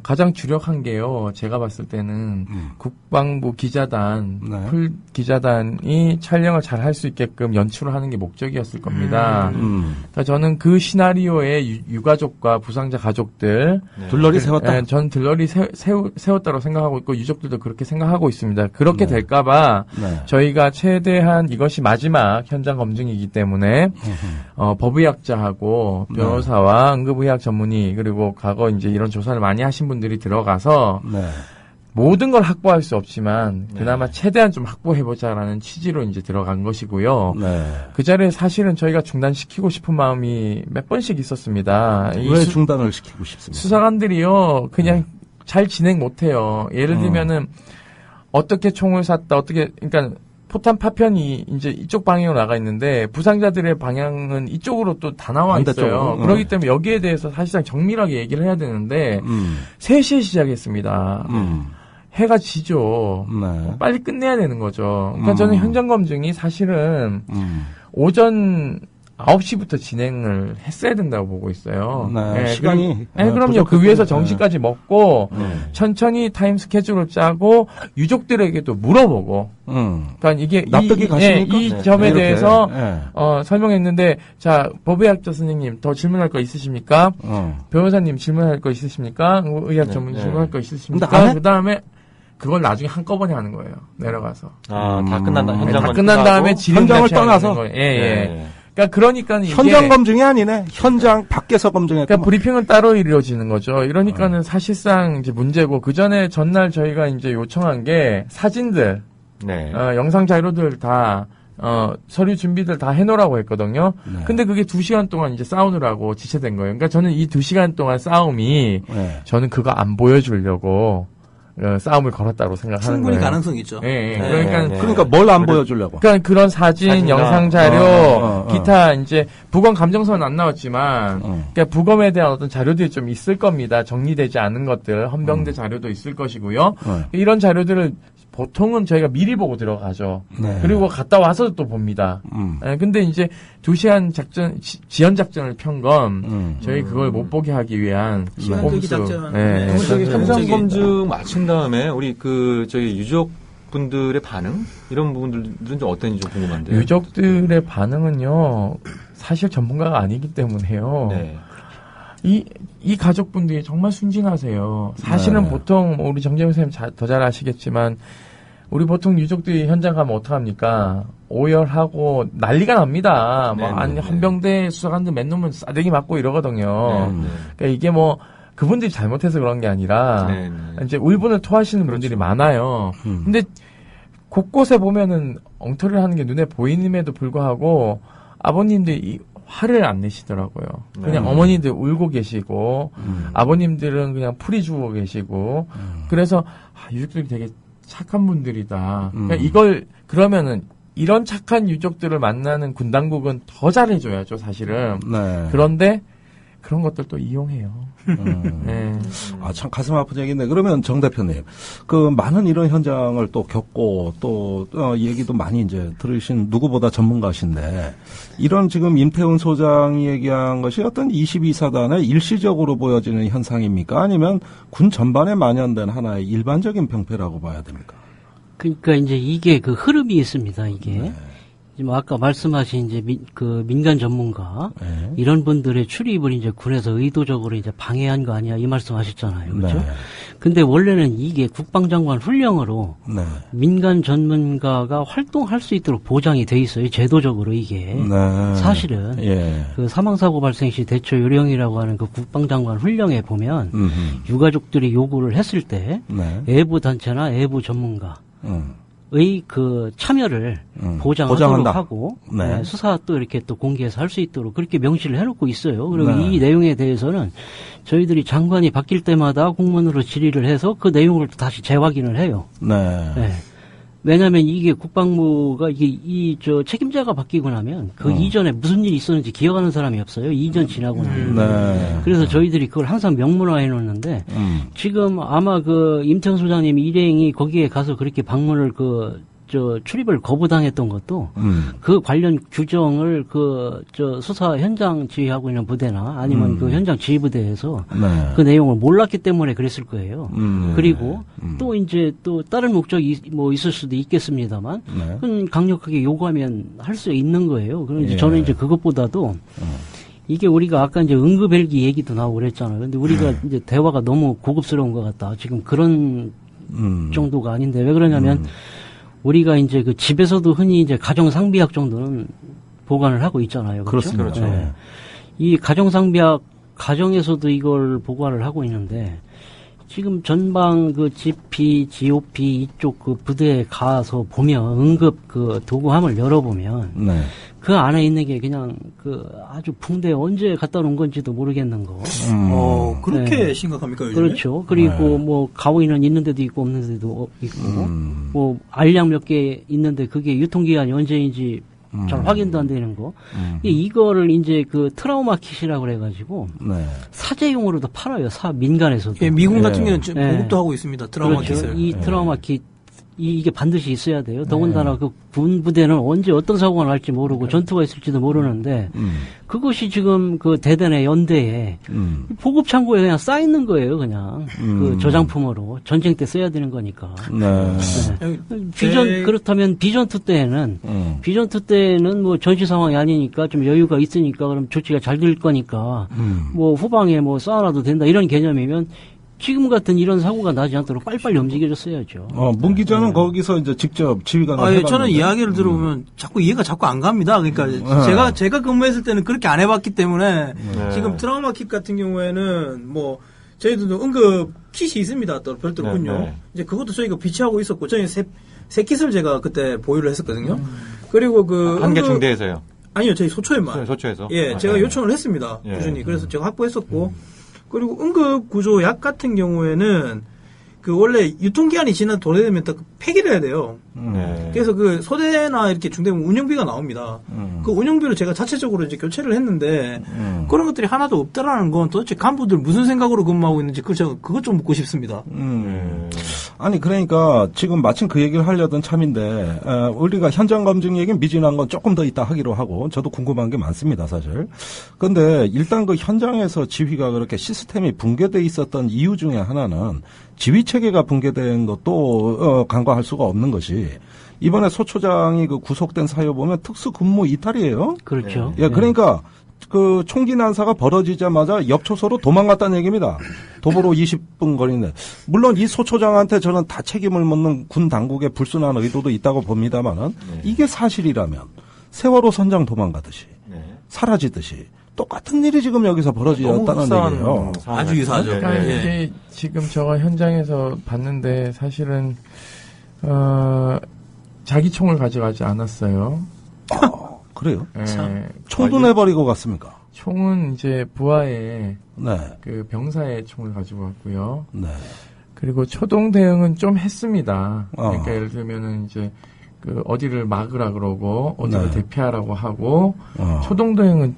가장 주력한 게요. 제가 봤을 때는 국방부 기자단, 풀 기자단이 촬영을 잘 할 수 있게끔 연출을 하는 게 목적이었을 겁니다. 그러니까 저는 그 시나리오에 유가족과 부상자 가족들 들러리 세웠다. 전 들러리 세웠다고 생각하고 있고 유족들도 그렇게 생각하고 있습니다. 그렇게 될까봐 저희가 최대한 이것이 마지막 현장 검증이기 때문에 법의학자하고 변호사와 응급의학 전문의 그리고 과거 이제 이런 조사를 많이 하신 분들이 들어가서 모든 걸 확보할 수 없지만 그나마 최대한 좀 확보해보자라는 취지로 이제 들어간 것이고요. 그 자리에 사실은 저희가 중단시키고 싶은 마음이 몇 번씩 있었습니다. 왜 중단을 시키고 싶습니까? 수사관들이요, 그냥 잘 진행 못해요. 예를 들면은 어떻게 총을 쐈다, 그러니까 포탄 파편이 이제 이쪽 방향으로 나가 있는데 부상자들의 방향은 이쪽으로 또 다 나와 있어요. 그렇기 때문에 여기에 대해서 사실상 정밀하게 얘기를 해야 되는데 3시에 시작했습니다. 해가 지죠. 빨리 끝내야 되는 거죠. 그러니까 저는 현장 검증이 사실은 오전 9시부터 진행을 했어야 된다고 보고 있어요. 시간이. 그럼요. 그 위에서 정시까지 먹고, 천천히 타임 스케줄을 짜고, 유족들에게도 물어보고, 그러니까 이게, 납득이 가십니까? 이 점에 대해서, 설명했는데, 자, 법의학자 선생님, 더 질문할 거 있으십니까? 변호사님 질문할 거 있으십니까? 의학 전문의 질문할 거 있으십니까? 그 다음에, 그걸 나중에 한꺼번에 하는 거예요. 내려가서. 다 끝난 다음에, 다 끝난 다음에 현장을 떠나서. 그러니까 이게 현장 검증이 아니네. 현장 밖에서 검증했다. 그러니까 브리핑은 따로 이루어지는 거죠. 이러니까는 사실상 이제 문제고 그 전에 전날 저희가 이제 요청한 게 사진들, 영상 자료들 다 서류 준비들 다 해놓으라고 했거든요. 근데 그게 2시간 동안 이제 싸우느라고 지체된 거예요. 그러니까 저는 이 2시간 동안 싸움이 저는 그거 안 보여주려고. 싸움을 걸었다고 생각하는 충분히 거예요. 가능성이 있죠. 그러니까 뭘 안 보여주려고? 그러니까 그런 사진, 영상 자료, 기타 이제 부검 감정서는 안 나왔지만, 그러니까 부검에 대한 어떤 자료들이 좀 있을 겁니다. 정리되지 않은 것들, 헌병대 자료도 있을 것이고요. 이런 자료들을 보통은 저희가 미리 보고 들어가죠. 그리고 갔다 와서 또 봅니다. 근데 이제 2시간 작전, 지연 작전을 편 건 저희 그걸 못 보게 하기 위한 시간 끌기 작전. 현장 검증 마친 다음에 우리 저희 유족분들의 반응 이런 부분들은 좀 어떤지 좀 궁금한데요. 유족들의 반응은요, 사실 전문가가 아니기 때문에요. 이 가족분들이 정말 순진하세요. 사실은 보통 우리 정재훈 선생님 더 잘 아시겠지만 우리 보통 유족들이 현장 가면 어떡합니까? 오열하고 난리가 납니다. 헌병대 수사관들 맨 놈은 싸대기 맞고 이러거든요. 그러니까 이게 그분들이 잘못해서 그런 게 아니라 이제 울분을 토하시는 분들이 많아요. 근데 곳곳에 보면은 엉터리를 하는 게 눈에 보이는에도 불구하고 아버님들이 화를 안 내시더라고요. 그냥 어머니들 울고 계시고 아버님들은 그냥 풀이 주고 계시고 그래서 유족들이 되게 착한 분들이다. 그러니까 그러면은 이런 착한 유족들을 만나는 군 당국은 더 잘해줘야죠, 사실은. 그런데 그런 것들도 이용해요. 참 가슴 아픈 얘기인데 그러면 정 대표님, 많은 이런 현장을 또 겪고 또 얘기도 많이 이제 들으신 누구보다 전문가신데 이런 지금 임태훈 소장이 얘기한 것이 어떤 22사단의 일시적으로 보여지는 현상입니까? 아니면 군 전반에 만연된 하나의 일반적인 병폐라고 봐야 됩니까? 그러니까 이제 이게 흐름이 있습니다. 이게. 지금 아까 말씀하신 이제 민간 전문가 이런 분들의 출입을 이제 군에서 의도적으로 이제 방해한 거 아니야 이 말씀하셨잖아요, 그렇죠? 근데 원래는 이게 국방장관 훈령으로 민간 전문가가 활동할 수 있도록 보장이 돼 있어요, 제도적으로 이게. 사실은 그 사망사고 발생 시 대처 요령이라고 하는 그 국방장관 훈령에 보면 유가족들이 요구를 했을 때 외부 단체나 외부 전문가. 의 참여를 보장하도록 하고 수사 또 이렇게 또 공개해서 할 수 있도록 그렇게 명시를 해놓고 있어요. 그리고 이 내용에 대해서는 저희들이 장관이 바뀔 때마다 공문으로 질의를 해서 그 내용을 또 다시 재확인을 해요. 왜냐하면 이게 국방부가 책임자가 바뀌고 나면 이전에 무슨 일이 있었는지 기억하는 사람이 없어요. 이전 지나고 나면. 그래서 저희들이 그걸 항상 명문화해 놓는데 지금 아마 임태훈 소장님 일행이 거기에 가서 그렇게 방문을 출입을 거부당했던 것도 그 관련 규정을 수사 현장 지휘하고 있는 부대나 아니면 그 현장 지휘부대에서 그 내용을 몰랐기 때문에 그랬을 거예요. 그리고 또 이제 또 다른 목적이 있을 수도 있겠습니다만 그건 강력하게 요구하면 할 수 있는 거예요. 그럼 이제 저는 이제 그것보다도 이게 우리가 아까 이제 응급헬기 얘기도 나오고 그랬잖아요. 근데 우리가 이제 대화가 너무 고급스러운 것 같다. 지금 그런 정도가 아닌데 왜 그러냐면 우리가 이제 집에서도 흔히 이제 가정상비약 정도는 보관을 하고 있잖아요. 그렇죠? 그렇죠. 이 가정상비약, 가정에서도 이걸 보관을 하고 있는데, 지금 전방 그 GP, GOP 이쪽 그 부대에 가서 보면 응급 그 도구함을 열어보면 네. 그 안에 있는 게 그냥 그 아주 붕대 언제 갖다 놓은 건지도 모르겠는 거. 그렇게 네. 심각합니까, 요즘에? 그렇죠. 그리고 뭐 가오인은 있는 데도 있고 없는 데도 있고 뭐 알약 몇 개 있는데 그게 유통기한이 언제인지 잘 확인도 안 되는 거. 이거를 이제 그 트라우마 킷이라고 그래가지고 네. 사제용으로도 팔아요. 민간에서도. 예, 미국 같은 경우는 보급도 하고 있습니다. 트라우마 그렇죠. 킷을. 이 트라우마 킷 이게 반드시 있어야 돼요. 더군다나 그 군 부대는 언제 어떤 사고가 날지 모르고 전투가 있을지도 모르는데 그것이 지금 그 대대내 연대에 보급 창고에 그냥 쌓여 있는 거예요. 그냥 그 저장품으로 전쟁 때 써야 되는 거니까. 네. 그렇다면 비전2 때는 뭐 전시 상황이 아니니까 좀 여유가 있으니까 그럼 조치가 잘 될 거니까 뭐 후방에 뭐 쌓아놔도 된다 이런 개념이면 지금 같은 이런 사고가 나지 않도록 빨리빨리 움직여줬어야죠. 문 기자는 거기서 이제 직접 지휘관을 해봤는데. 저는 이야기를 들어보면 이해가 자꾸 안 갑니다. 그러니까 제가 근무했을 때는 그렇게 안 해봤기 때문에 지금 트라우마 킷 같은 경우에는 뭐 저희도 응급 킷이 있습니다. 또 별도로군요. 이제 그것도 저희가 비치하고 있었고 저희 세 킷을 제가 그때 보유를 했었거든요. 그리고 한 개 중대에서요? 아니요, 저희 소초에만. 소초에서? 예, 제가 요청을 했습니다. 꾸준히. 그래서 제가 확보했었고. 그리고 응급구조 약 같은 경우에는 그 원래 유통기한이 지난 도래되면 또 폐기를 해야 돼요. 그래서 그 소대나 이렇게 중대면 운영비가 나옵니다. 그 운영비를 제가 자체적으로 이제 교체를 했는데 그런 것들이 하나도 없다라는 건 도대체 간부들 무슨 생각으로 근무하고 있는지 그것 좀 묻고 싶습니다. 아니 그러니까 지금 마침 그 얘기를 하려던 참인데 우리가 현장 검증 얘기는 미진한 건 조금 더 이따 하기로 하고 저도 궁금한 게 많습니다 사실. 그런데 일단 그 현장에서 지휘가 그렇게 시스템이 붕괴돼 있었던 이유 중에 하나는 지휘 체계가 붕괴된 것도 간과할 수가 없는 것이 이번에 소초장이 그 구속된 사유 보면 특수 근무 이탈이에요. 그렇죠. 예, 그러니까 그 총기 난사가 벌어지자마자 옆 초소로 도망갔다는 얘기입니다. 도보로 20분 거리인데 물론 이 소초장한테 저는 다 책임을 묻는 군 당국의 불순한 의도도 있다고 봅니다만은 이게 사실이라면 세월호 선장 도망가듯이 사라지듯이 똑같은 일이 지금 여기서 벌어졌다는 얘기예요. 아주 유사하죠. 그러니까 이게 지금 제가 현장에서 봤는데 사실은 자기 총을 가져가지 않았어요. 그래요? 네. 총도 내버리고 갔습니까? 총은 이제 부하에 그 병사의 총을 가지고 왔고요. 네. 그리고 초동 대응은 좀 했습니다. 그러니까 예를 들면은 이제 그 어디를 막으라 그러고 어디를 대피하라고 하고 초동 대응은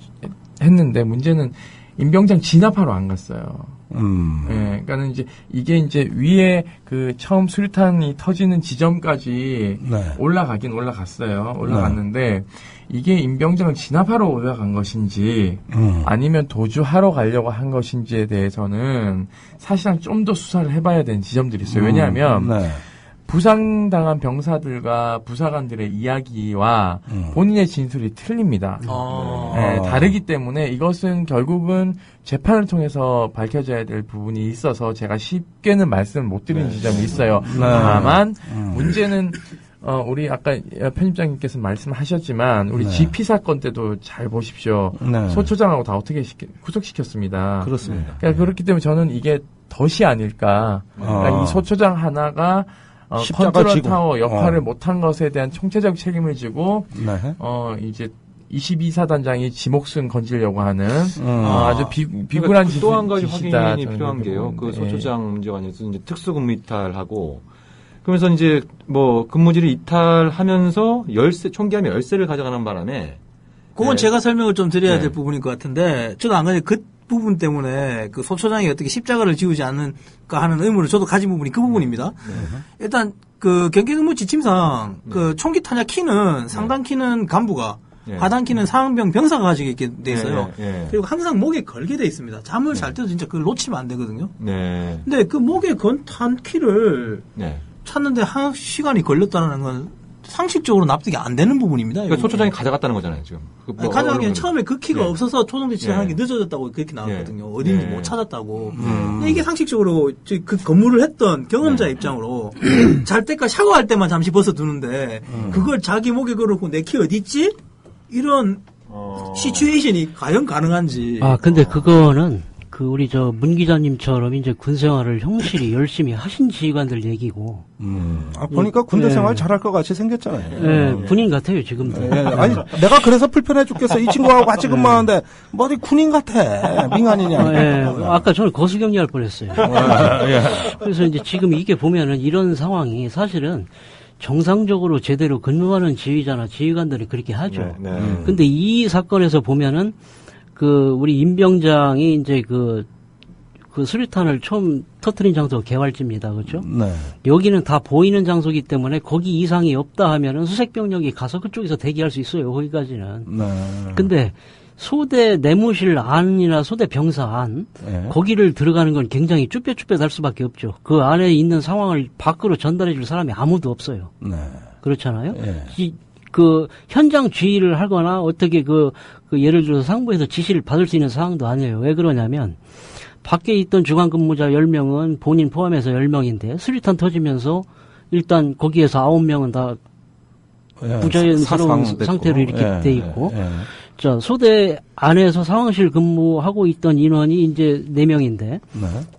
했는데 문제는 임병장 진압하러 안 갔어요. 그러니까는 이제 이게 이제 위에 그 처음 수류탄이 터지는 지점까지 올라가긴 올라갔어요. 올라갔는데 이게 임병장을 진압하러 올라간 것인지 아니면 도주하러 가려고 한 것인지에 대해서는 사실상 좀 더 수사를 해봐야 되는 지점들이 있어요. 왜냐하면 부상당한 병사들과 부사관들의 이야기와 본인의 진술이 틀립니다. 다르기 때문에 이것은 결국은 재판을 통해서 밝혀져야 될 부분이 있어서 제가 쉽게는 말씀을 못 드리는 지점이 있어요. 다만 문제는 우리 아까 편집장님께서 말씀하셨지만 우리 GP 사건 때도 잘 보십시오. 소초장하고 다 어떻게 구속시켰습니다. 그렇습니다. 그러니까 그렇기 때문에 저는 이게 덫이 아닐까. 그러니까 이 소초장 하나가 컨트롤 타워 역할을 못한 것에 대한 총체적 책임을 지고 이제 22사단장이 지 목숨 건지려고 하는 아주 비굴한 짓이다. 또 한 가지 확인이 필요한 게요. 그 소초장 문제가 아니라 이제 특수근무 이탈하고 그러면서 이제 뭐 근무지를 이탈하면서 총기함의 열쇠를 가져가는 바람에 그건 제가 설명을 좀 드려야 될 부분인 것 같은데 저도 안 가지 그 부분 때문에 그 소초장이 어떻게 십자가를 지우지 않을까 하는 의문을 저도 가진 부분이 그 부분입니다. 일단 그 경계근무 지침상 그 총기 탄약 키는 상단 키는 간부가 하단 키는 상병 병사가 가지고 있게 돼 있어요. 그리고 항상 목에 걸게 돼 있습니다. 잠을 잘 때도 진짜 그걸 놓치면 안 되거든요. 근데 그 목에 건 탄 키를 찾는데 한 시간이 걸렸다는 건 상식적으로 납득이 안 되는 부분입니다. 그러니까 소초장이 가져갔다는 거잖아요, 지금. 가져가기엔 처음에 그 키가 없어서 초동 대치하는 게 늦어졌다고 그렇게 나왔거든요. 어딘지 못 찾았다고. 근데 이게 상식적으로 그 근무를 했던 경험자 입장으로 잘 때까 샤워할 때만 잠시 벗어두는데 그걸 자기 목에 걸어놓고 내 키 어디 있지? 이런 시츄에이션이 과연 가능한지. 근데 그거는 우리 문 기자님처럼 이제 군 생활을 형실이 열심히 하신 지휘관들 얘기고. 보니까 군대 생활 잘할 것 같이 생겼잖아요. 네, 군인 같아요, 지금도. 아니, 내가 그래서 불편해 죽겠어. 이 친구하고 같이 근무하는데, 뭐 어디 군인 같아. 민간인이야. 네, 아까 저는 거수경리 할 뻔했어요. 그래서 이제 지금 이게 보면은 이런 상황이 사실은 정상적으로 제대로 근무하는 지휘자나 지휘관들이 그렇게 하죠. 근데 이 사건에서 보면은 우리 임병장이 이제 그 수류탄을 처음 터트린 장소가 개활지입니다. 그렇죠? 네. 여기는 다 보이는 장소이기 때문에 거기 이상이 없다 하면은 수색병력이 가서 그쪽에서 대기할 수 있어요. 거기까지는. 네. 근데 소대 내무실 안이나 소대 병사 안, 거기를 들어가는 건 굉장히 쭈뼛쭈뼛할 수밖에 없죠. 그 안에 있는 상황을 밖으로 전달해 줄 사람이 아무도 없어요. 네. 그렇잖아요? 그 현장 지휘를 하거나 어떻게 예를 들어서 상부에서 지시를 받을 수 있는 상황도 아니에요. 왜 그러냐면 밖에 있던 주간 근무자 10명은 본인 포함해서 10명인데 수류탄 터지면서 일단 거기에서 9명은 다 부자연스러운 상태로 이렇게 돼 있고 자, 소대 안에서 상황실 근무하고 있던 인원이 이제 4명인데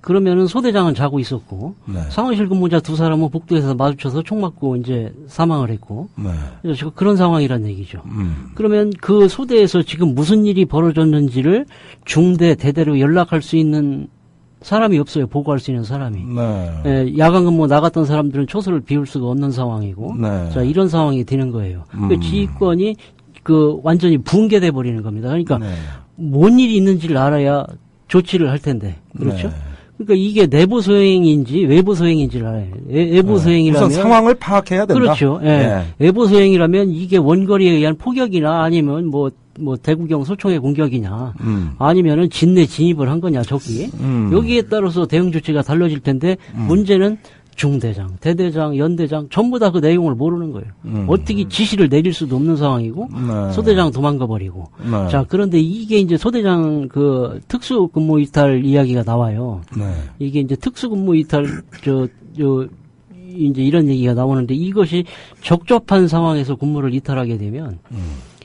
그러면은 소대장은 자고 있었고 상황실 근무자 2사람은 복도에서 마주쳐서 총 맞고 이제 사망을 했고 그래서 그런 상황이란 얘기죠. 그러면 그 소대에서 지금 무슨 일이 벌어졌는지를 중대 대대로 연락할 수 있는 사람이 없어요. 보고할 수 있는 사람이. 야간 근무 나갔던 사람들은 초소를 비울 수가 없는 상황이고 자, 이런 상황이 되는 거예요. 그 지휘권이 완전히 붕괴돼 버리는 겁니다. 그러니까 뭔 일이 있는지를 알아야 조치를 할 텐데. 그렇죠? 그러니까 이게 내부 소행인지 외부 소행인지를 알아야 해요. 외부 소행이라면 우선 상황을 파악해야 된다. 그렇죠. 외부 소행이라면 이게 원거리에 의한 포격이나 아니면 뭐 대구경 소총의 공격이냐 아니면은 진내 진입을 한 거냐 적이 여기에 따라서 대응 조치가 달라질 텐데 문제는 중대장, 대대장, 연대장 전부 다 그 내용을 모르는 거예요. 어떻게 지시를 내릴 수도 없는 상황이고 소대장 도망가 버리고. 자, 그런데 이게 이제 소대장 특수 근무 이탈 이야기가 나와요. 이게 이제 특수 근무 이탈 이제 이런 얘기가 나오는데 이것이 적법한 상황에서 근무를 이탈하게 되면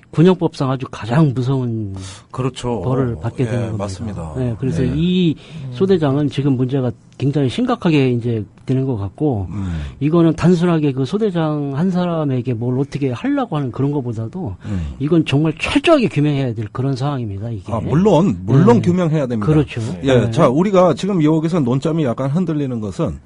군역법상 아주 가장 무서운 벌을 받게 되는 겁니다. 맞습니다. 네, 그래서 이 소대장은 지금 문제가 굉장히 심각하게 이제 되는 것 같고 이거는 단순하게 그 소대장 한 사람에게 뭘 어떻게 하려고 하는 그런 것보다도 이건 정말 철저하게 규명해야 될 그런 상황입니다. 이게. 물론 규명해야 됩니다. 그렇죠. 자, 우리가 지금 여기서 논점이 약간 흔들리는 것은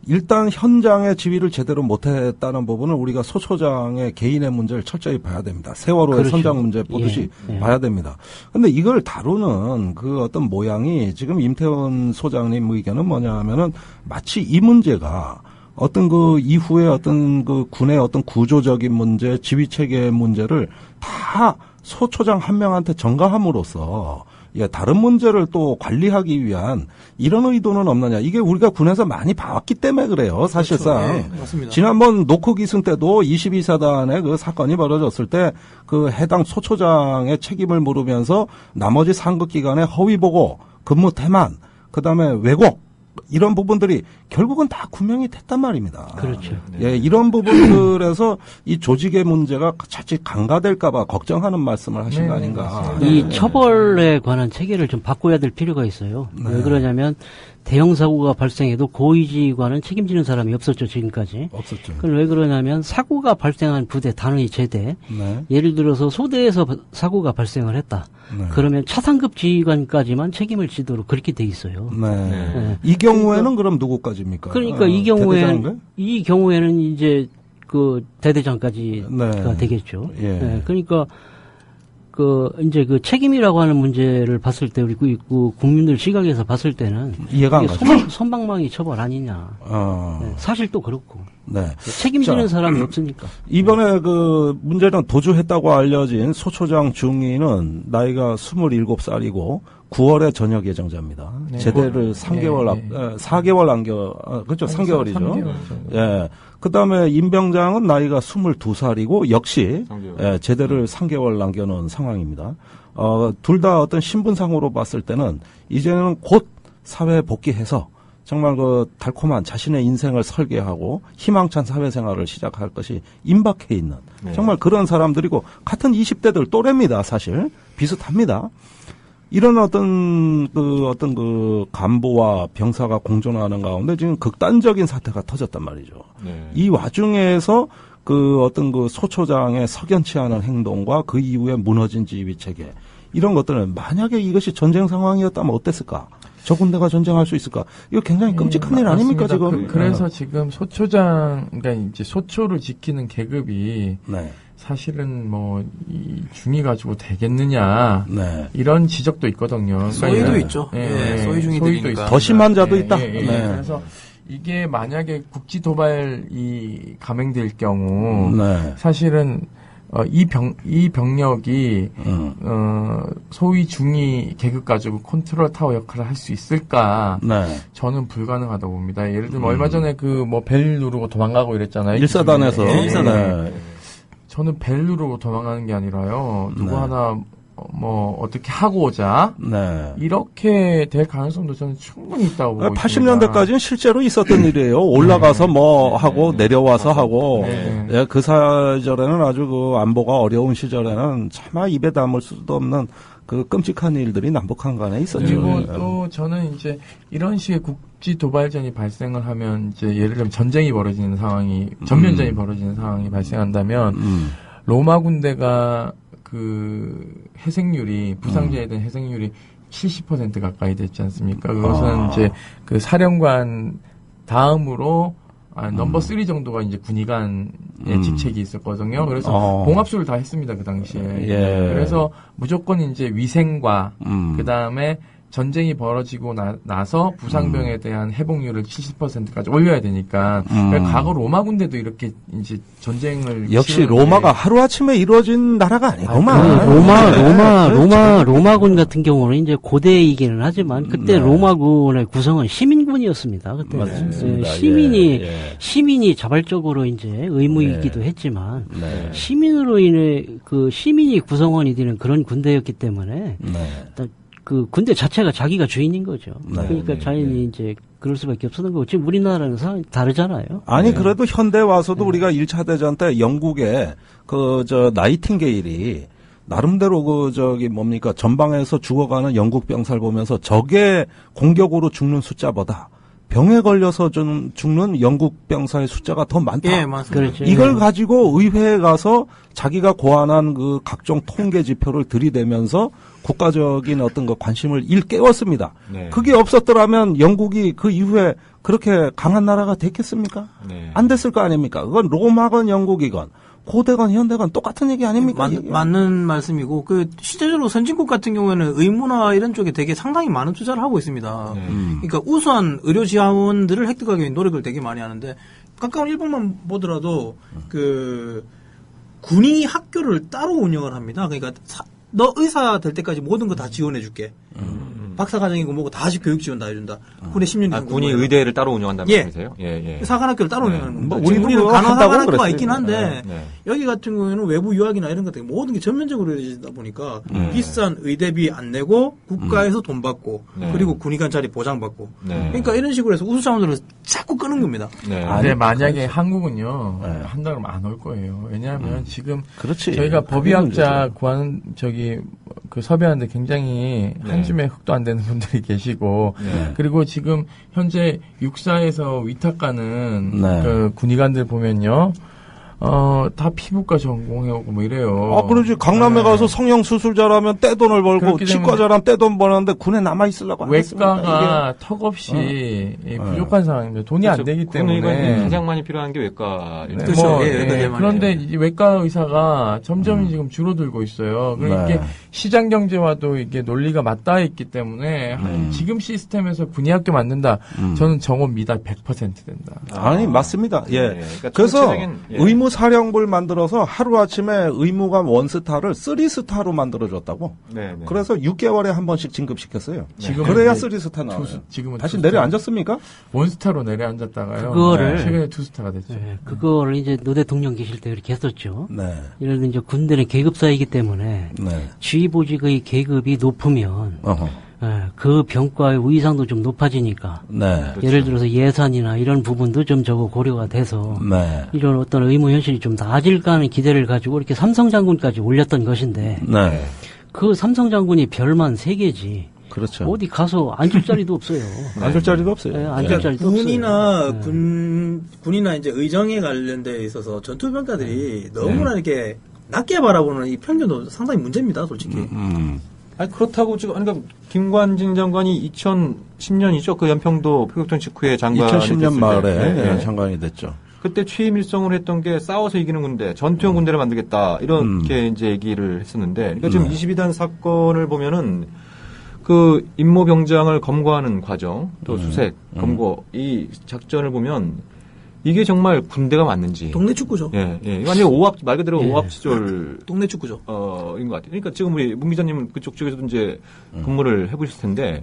일단 현장의 지휘를 제대로 못했다는 부분을 우리가 소초장의 개인의 문제를 철저히 봐야 됩니다. 세월호의 선장 문제 보듯이 봐야 됩니다. 그런데 이걸 다루는 그 어떤 모양이 지금 임태원 소장님 의견은 뭐냐 하면은 마치 이 문제가 어떤 그 이후에 어떤 그 군의 어떤 구조적인 문제, 지휘 체계의 문제를 다 소초장 한 명한테 전가함으로써 다른 문제를 또 관리하기 위한 이런 의도는 없느냐. 이게 우리가 군에서 많이 봐왔기 때문에 그래요. 사실상. 맞습니다. 지난번 노크기승 때도 22사단의 그 사건이 벌어졌을 때 그 해당 소초장의 책임을 물으면서 나머지 상급 기관의 허위 보고, 근무 태만, 그다음에 왜곡 이런 부분들이 결국은 다 구명이 됐단 말입니다. 그렇죠. 이런 부분들에서 이 조직의 문제가 자칫 강화될까봐 걱정하는 말씀을 하신 거 아닌가. 이 처벌에 관한 체계를 좀 바꿔야 될 필요가 있어요. 왜 그러냐면 대형 사고가 발생해도 고위직관은 책임지는 사람이 없었죠, 지금까지. 없었죠. 그럼 왜 그러냐면 사고가 발생한 부대, 단위 제대. 예를 들어서 소대에서 사고가 발생을 했다. 그러면 차상급 지휘관까지만 책임을 지도록 그렇게 돼 있어요. 이 경우에는 그럼 누구까지입니까? 그러니까 이 경우에는 이제 그 대대장까지가 되겠죠. 그러니까 이제 그 책임이라고 하는 문제를 봤을 때 우리 국민들 시각에서 봤을 때는 이해가 안 가죠. 선방망이 처벌 아니냐. 사실 또 그렇고. 책임지는 사람이 없으니까. 이번에 그 문제는 도주했다고 알려진 소초장 중위는 나이가 27살이고 9월에 전역 예정자입니다. 제대를 4개월 그렇죠. 3개월이죠. 그다음에 임병장은 나이가 22살이고 역시 제대를 3개월 남겨놓은 상황입니다. 둘 다 어떤 신분상으로 봤을 때는 이제는 곧 사회에 복귀해서 정말 그 달콤한 자신의 인생을 설계하고 희망찬 사회생활을 시작할 것이 임박해 있는 정말 그런 사람들이고 같은 20대들 또래입니다. 사실 비슷합니다. 이런 어떤 간부와 병사가 공존하는 가운데 지금 극단적인 사태가 터졌단 말이죠. 네. 이 와중에서 소초장의 석연치 않은 행동과 그 이후에 무너진 지휘 체계, 이런 것들은 만약에 이것이 전쟁 상황이었다면 어땠을까? 저 군대가 전쟁할 수 있을까? 이거 굉장히 끔찍한 일 아닙니까, 지금? 그래서 지금 소초장, 그러니까 이제 소초를 지키는 계급이 네. 사실은 이 중위 가지고 되겠느냐, 네. 이런 지적도 있거든요. 소위도 있죠. 소위 중위들이니까. 있고. 더 심한 자도 있다. 네. 그래서 이게 만약에 국지 도발이 감행될 경우, 네. 사실은 이 병력이 소위 중위 계급 가지고 컨트롤 타워 역할을 할 수 있을까? 네. 저는 불가능하다고 봅니다. 예를 들면 얼마 전에 벨 누르고 도망가고 이랬잖아요. 1사단에서. 네. 1사단. 네. 저는 벨 누르고 도망가는 게 아니라요. 누구 네. 하나 어떻게 하고 오자. 네. 이렇게 될 가능성도 저는 충분히 있다고 보고 80년대까지는 실제로 있었던 일이에요. 올라가서 하고 내려와서 하고. 네. 예, 그 시절에는 아주 안보가 어려운 시절에는 차마 입에 담을 수도 없는 끔찍한 일들이 남북한 간에 있었죠. 그리고 또 저는 이제 이런 식의 국지 도발전이 발생을 하면 이제 예를 들면 전쟁이 벌어지는 상황이 전면전이 벌어지는 상황이 발생한다면 로마 군대가 해생률이 부상자에 대한 해생률이 70% 가까이 됐지 않습니까? 그것은 이제 사령관 다음으로 넘버 3 정도가 이제 군의관의 직책이 있었거든요. 그래서 봉합수를 다 했습니다, 그 당시에. 예. 그래서 무조건 이제 위생과 그 다음에 전쟁이 벌어지고 나서 부상병에 대한 회복률을 70%까지 올려야 되니까 과거 로마 군대도 이렇게 이제 전쟁을 역시 로마가 하루아침에 이루어진 나라가 아니구만. 로마군 같은 경우는 이제 고대이기는 하지만 그때 네. 로마군의 구성은 시민군이었습니다. 그때 맞습니다. 시민이 자발적으로 이제 의무이기도 했지만 네. 시민으로 인해 시민이 구성원이 되는 그런 군대였기 때문에 일단 군대 자체가 자기가 주인인 거죠. 네, 그러니까 자연히 이제 그럴 수밖에 없었던 거고 지금 우리나라는 다르잖아요. 아니 그래도 현대 와서도 우리가 1차 대전 때 영국의 나이팅게일이 나름대로 전방에서 죽어가는 영국 병사를 보면서 적의 공격으로 죽는 숫자보다 병에 걸려서 좀 죽는 영국 병사의 숫자가 더 많다. 예, 맞습니다. 그렇죠. 이걸 가지고 의회에 가서 자기가 고안한 각종 통계 지표를 들이대면서 국가적인 관심을 일깨웠습니다. 네. 그게 없었더라면 영국이 그 이후에 그렇게 강한 나라가 됐겠습니까? 네. 안 됐을 거 아닙니까? 그건 로마건 영국이건 고대건 현대건 똑같은 얘기 아닙니까? 맞는 말씀이고 실제적으로 선진국 같은 경우에는 의무나 이런 쪽에 되게 상당히 많은 투자를 하고 있습니다. 그러니까 우수한 의료 지원들을 획득하기 위해 노력을 되게 많이 하는데 가까운 일본만 보더라도 군이 학교를 따로 운영을 합니다. 그러니까 너 의사 될 때까지 모든 거 다 지원해 줄게. 박사 과정이고 뭐고 다 교육 지원 다 해준다. 군에 10년 정도. 군이 의대를 따로 운영한다는 말씀이세요? 예. 사관학교를 따로 운영하는 겁니다. 우리는 간호사관학교가 있긴 한데 여기 같은 경우에는 외부 유학이나 이런 것들 모든 게 전면적으로 이루어지다 보니까 비싼 의대비 안 내고 국가에서 돈 받고 그리고 군의관 자리 보장받고 그러니까 이런 식으로 해서 우수 자원들을 자꾸 끄는 겁니다. 근데 만약에 한국은요 한다 그러면 안 올 거예요. 왜냐하면 지금 저희가 법의학자 구하는 섭외하는데 굉장히 한 줌의 흙도 안 되는 분들이 계시고 그리고 지금 현재 육사에서 위탁 가는 군의관들 보면요 다 피부과 전공해오고 뭐 이래요. 그러지. 강남에 가서 성형 수술자라면 떼돈을 벌고 치과자라면 떼돈 버는데 군에 남아 있으려고 외과가 턱없이 부족한 상황입니다. 돈이 안 되기 때문에 가장 많이 필요한 게 외과. 그렇죠. 그런데 이 외과 의사가 점점 지금 줄어들고 있어요. 그러니까 이게 시장 경제와도 이게 논리가 맞닿아 있기 때문에 지금 시스템에서 군의학교 만든다. 저는 정원 미달 100% 된다. 아니 맞습니다. 그러니까 그래서 의무 사령부를 만들어서 하루아침에 의무관 원스타를 3스타로 만들어줬다고. 그래서 6개월에 한 번씩 진급시켰어요. 그래야 3스타 나와요. 지금은 다시 내려앉았습니까? 원스타로 내려앉았다가요. 그거를 최근에 2스타가 됐죠. 그거를 이제 노 대통령 계실 때 그렇게 했었죠. 예를 들면 이제 군대는 계급사이기 때문에 지휘보직의 계급이 높으면 그 병과의 위상도 좀 높아지니까 예를 들어서 예산이나 이런 부분도 좀 고려가 돼서 이런 어떤 의무 현실이 좀 나아질까 하는 기대를 가지고 이렇게 삼성 장군까지 올렸던 것인데 그 삼성 장군이 별만 3개지. 그렇죠. 어디 가서 앉을 자리도 없어요. 앉을 자리도 없어요. 네, 앉을 자리도 군이나 없어요. 군이나 이제 의정에 관련돼 있어서 전투평가들이 너무나 이렇게 낮게 바라보는 이 편견도 상당히 문제입니다, 솔직히. 아니, 그렇다고 지금, 그러니까, 김관진 장관이 2010년이죠. 그 연평도 표격전 직후에 장관이 2010년 말에 네. 장관이 됐죠. 그때 취임 일성을 했던 게 싸워서 이기는 군대, 전투형 군대를 만들겠다. 이렇게 이제 얘기를 했었는데, 그러니까 지금 22단 사건을 보면은 그 임모병장을 검거하는 과정, 또 수색, 검거, 이 작전을 보면 이게 정말 군대가 맞는지. 동네 축구죠. 예, 예. 이거 완전 오합, 말 그대로 오합 시절. 동네 축구죠. 인 것 같아요. 그러니까 지금 우리 문 기자님은 그쪽 쪽에서도 이제 근무를 해보셨을 텐데,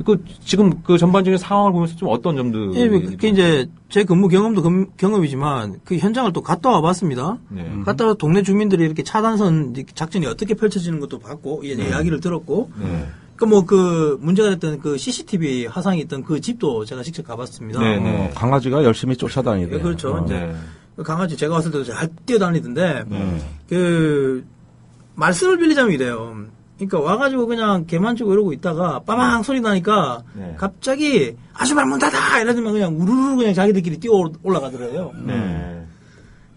그 지금 그 전반적인 상황을 보면서 좀 어떤 점도. 예, 그게 이제 제 근무 경험도 경험이지만 그 현장을 또 갔다 와 봤습니다. 네. 갔다 와 동네 주민들이 이렇게 차단선 작전이 어떻게 펼쳐지는 것도 봤고, 이야기를 들었고, 그 문제가 됐던 그 CCTV 화상이 있던 그 집도 제가 직접 가봤습니다. 네. 강아지가 열심히 쫓아다니대요. 그렇죠. 이제 그 강아지 제가 왔을 때도 잘 뛰어다니던데 그 말씀을 빌리자면 이래요. 그러니까 와가지고 그냥 개만 치고 이러고 있다가 빠방 소리 나니까 갑자기 아줌마 문 닫아 이러더니 그냥 우르르 그냥 자기들끼리 뛰어 올라가더래요.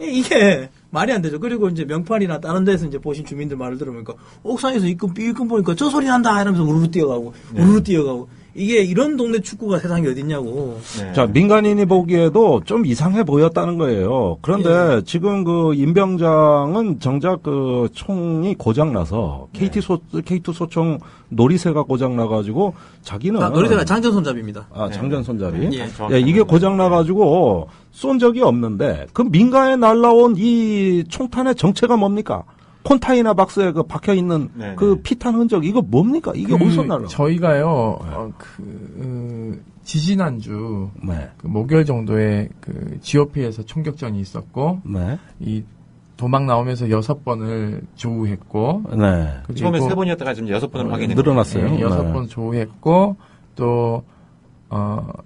이게 말이 안 되죠. 그리고 이제 명판이나 다른 데서 이제 보신 주민들 말을 들으니까 옥상에서 삐끔 보니까 저 소리 난다 이러면서 우르르 뛰어가고 이게 이런 동네 축구가 세상에 어딨냐고. 자, 민간인이 보기에도 좀 이상해 보였다는 거예요. 그런데 지금 그 임병장은 정작 그 총이 고장나서 K2 소총 놀이새가 고장나가지고 자기는. 놀이새가 장전 손잡이입니다. 장전 손잡이. 이게 고장나가지고 쏜 적이 없는데 그 민가에 날라온 이 총탄의 정체가 뭡니까? 콘타이너 박스에 그 박혀 있는 그 피탄 흔적 이거 뭡니까? 이게 어디서 날라? 저희가요 지지난주 그 목요일 정도에 그 GOP에서 총격전이 있었고 이 도망 나오면서 6번을 조우했고 처음에 3번이었다가 지금 6번으로 확인했고 늘어났어요. 6번 조우했고 또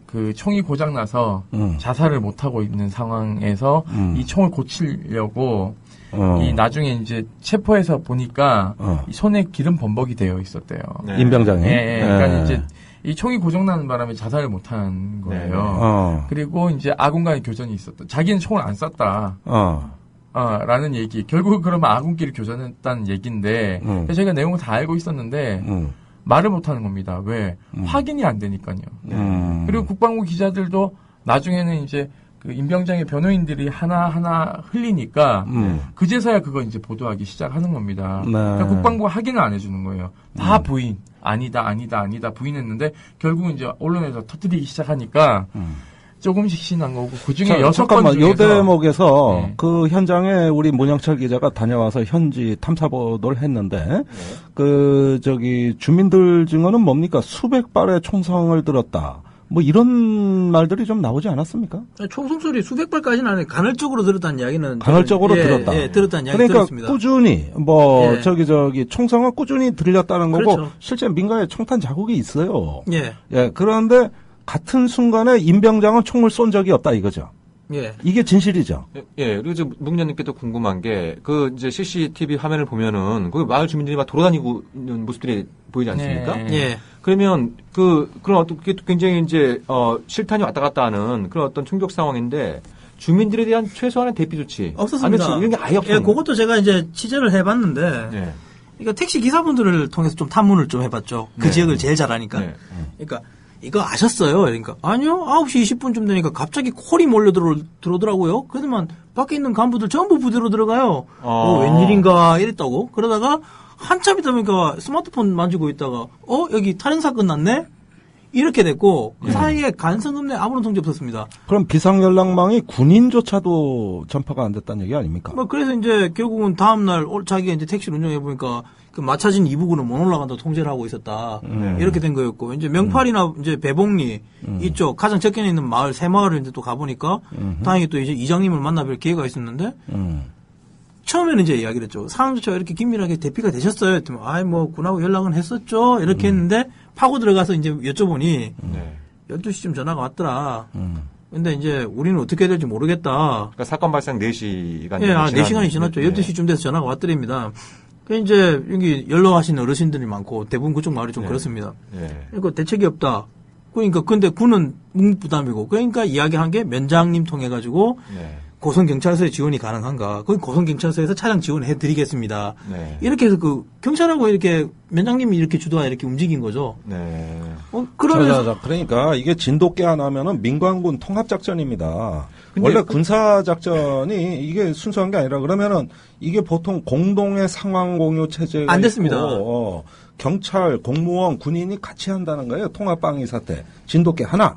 그 총이 고장나서 자살을 못하고 있는 상황에서 이 총을 고치려고 이 나중에 이제 체포해서 보니까 이 손에 기름 범벅이 되어 있었대요. 임병장이. 그러니까 이제 이 총이 고장나는 바람에 자살을 못한 거예요. 그리고 이제 아군간의 교전이 있었다. 자기는 총을 안 쐈다. 라는 얘기. 결국 그러면 아군끼리 교전했다는 얘기인데 저희가 내용을 다 알고 있었는데 말을 못하는 겁니다. 왜? 확인이 안 되니까요. 그리고 국방부 기자들도 나중에는 이제 그 임병장의 변호인들이 하나하나 흘리니까 그제서야 그거 이제 보도하기 시작하는 겁니다. 그러니까 국방부가 확인을 안 해주는 거예요. 다 부인. 아니다 부인했는데 결국은 이제 언론에서 터뜨리기 시작하니까 조금씩 신한 거고 그중에 6건 잠깐만 중에서 요 대목에서 그 현장에 우리 문영철 기자가 다녀와서 현지 탐사 보도를 했는데 그 저기 주민들 증언은 뭡니까? 수백 발의 총성을 들었다. 뭐 이런 말들이 좀 나오지 않았습니까? 총성 소리 수백 발까지는 아니에요. 간헐적으로 들었다는 이야기는 간헐적으로 들었다. 예, 들었다는 이야기 그러니까 들었습니다. 꾸준히 저기 총성은 꾸준히 들렸다는 거고 그렇죠. 실제 민가에 총탄 자국이 있어요. 예. 그런데 같은 순간에 임병장은 총을 쏜 적이 없다 이거죠. 예. 이게 진실이죠. 예. 그리고 지금 문기자님께도 궁금한 게 그 이제 CCTV 화면을 보면은 그 마을 주민들이 막 돌아다니고 있는 모습들이 보이지 않습니까? 예. 그러면 그런 어떤 게 굉장히 이제 실탄이 왔다 갔다 하는 그런 어떤 충격 상황인데 주민들에 대한 최소한의 대피 조치 없었습니다. 이런 게 아예 없었어요. 예, 그것도 제가 이제 취재를 해봤는데, 그러니까 택시 기사분들을 통해서 좀 탐문을 좀 해봤죠. 그 지역을 제일 잘 아니까. 그러니까 이거 아셨어요? 그러니까 아니요. 9시 20분쯤 되니까 갑자기 콜이 몰려 들어오더라고요. 그러더만 밖에 있는 간부들 전부 부대로 들어가요. 웬일인가 이랬다고. 그러다가 한참 있다 보니까 스마트폰 만지고 있다가 여기 살인사건 났네? 이렇게 됐고 그 사이에 간성급내 아무런 통지 없었습니다. 그럼 비상연락망이 군인조차도 전파가 안 됐다는 얘기 아닙니까? 그래서 이제 결국은 다음날 자기가 이제 택시를 운영해 보니까 그 마차진 이부근은 못 올라간다고 통제를 하고 있었다. 이렇게 된 거였고 이제 명팔이나 이제 배봉리 이쪽 가장 적견에 있는 마을 세 마을을 이제 또 가보니까 다행히 또 이제 이장님을 만나뵐 기회가 있었는데 처음에는 이제 이야기를 했죠. 상황조차 이렇게 긴밀하게 대피가 되셨어요. 뭐 군하고 연락은 했었죠. 이렇게 했는데 파고 들어가서 이제 여쭤보니 12시쯤 전화가 왔더라. 근데 이제 우리는 어떻게 해야 될지 모르겠다. 그러니까 사건 발생 4시간이 4시간이 지났죠. 12시쯤 돼서 전화가 왔더랍니다. 그 이제 여기 연로하신 어르신들이 많고 대부분 그쪽 마을이 좀 그렇습니다. 그러니까 대책이 없다. 그러니까 근데 군은 묵묵부담이고 그러니까 이야기한 게 면장님 통해 가지고 고성경찰서에 지원이 가능한가? 거기 고성경찰서에서 차량 지원해 드리겠습니다. 이렇게 해서 그 경찰하고 이렇게 면장님이 이렇게 주도하 이렇게 움직인 거죠. 그러면서 그러니까 이게 진돗개 하나면은 민관군 통합작전입니다. 원래 군사작전이 이게 순수한 게 아니라 그러면은 이게 보통 공동의 상황 공유 체제가 안 됐습니다. 있고, 경찰, 공무원, 군인이 같이 한다는 거예요. 통합방위 사태. 진돗개 하나.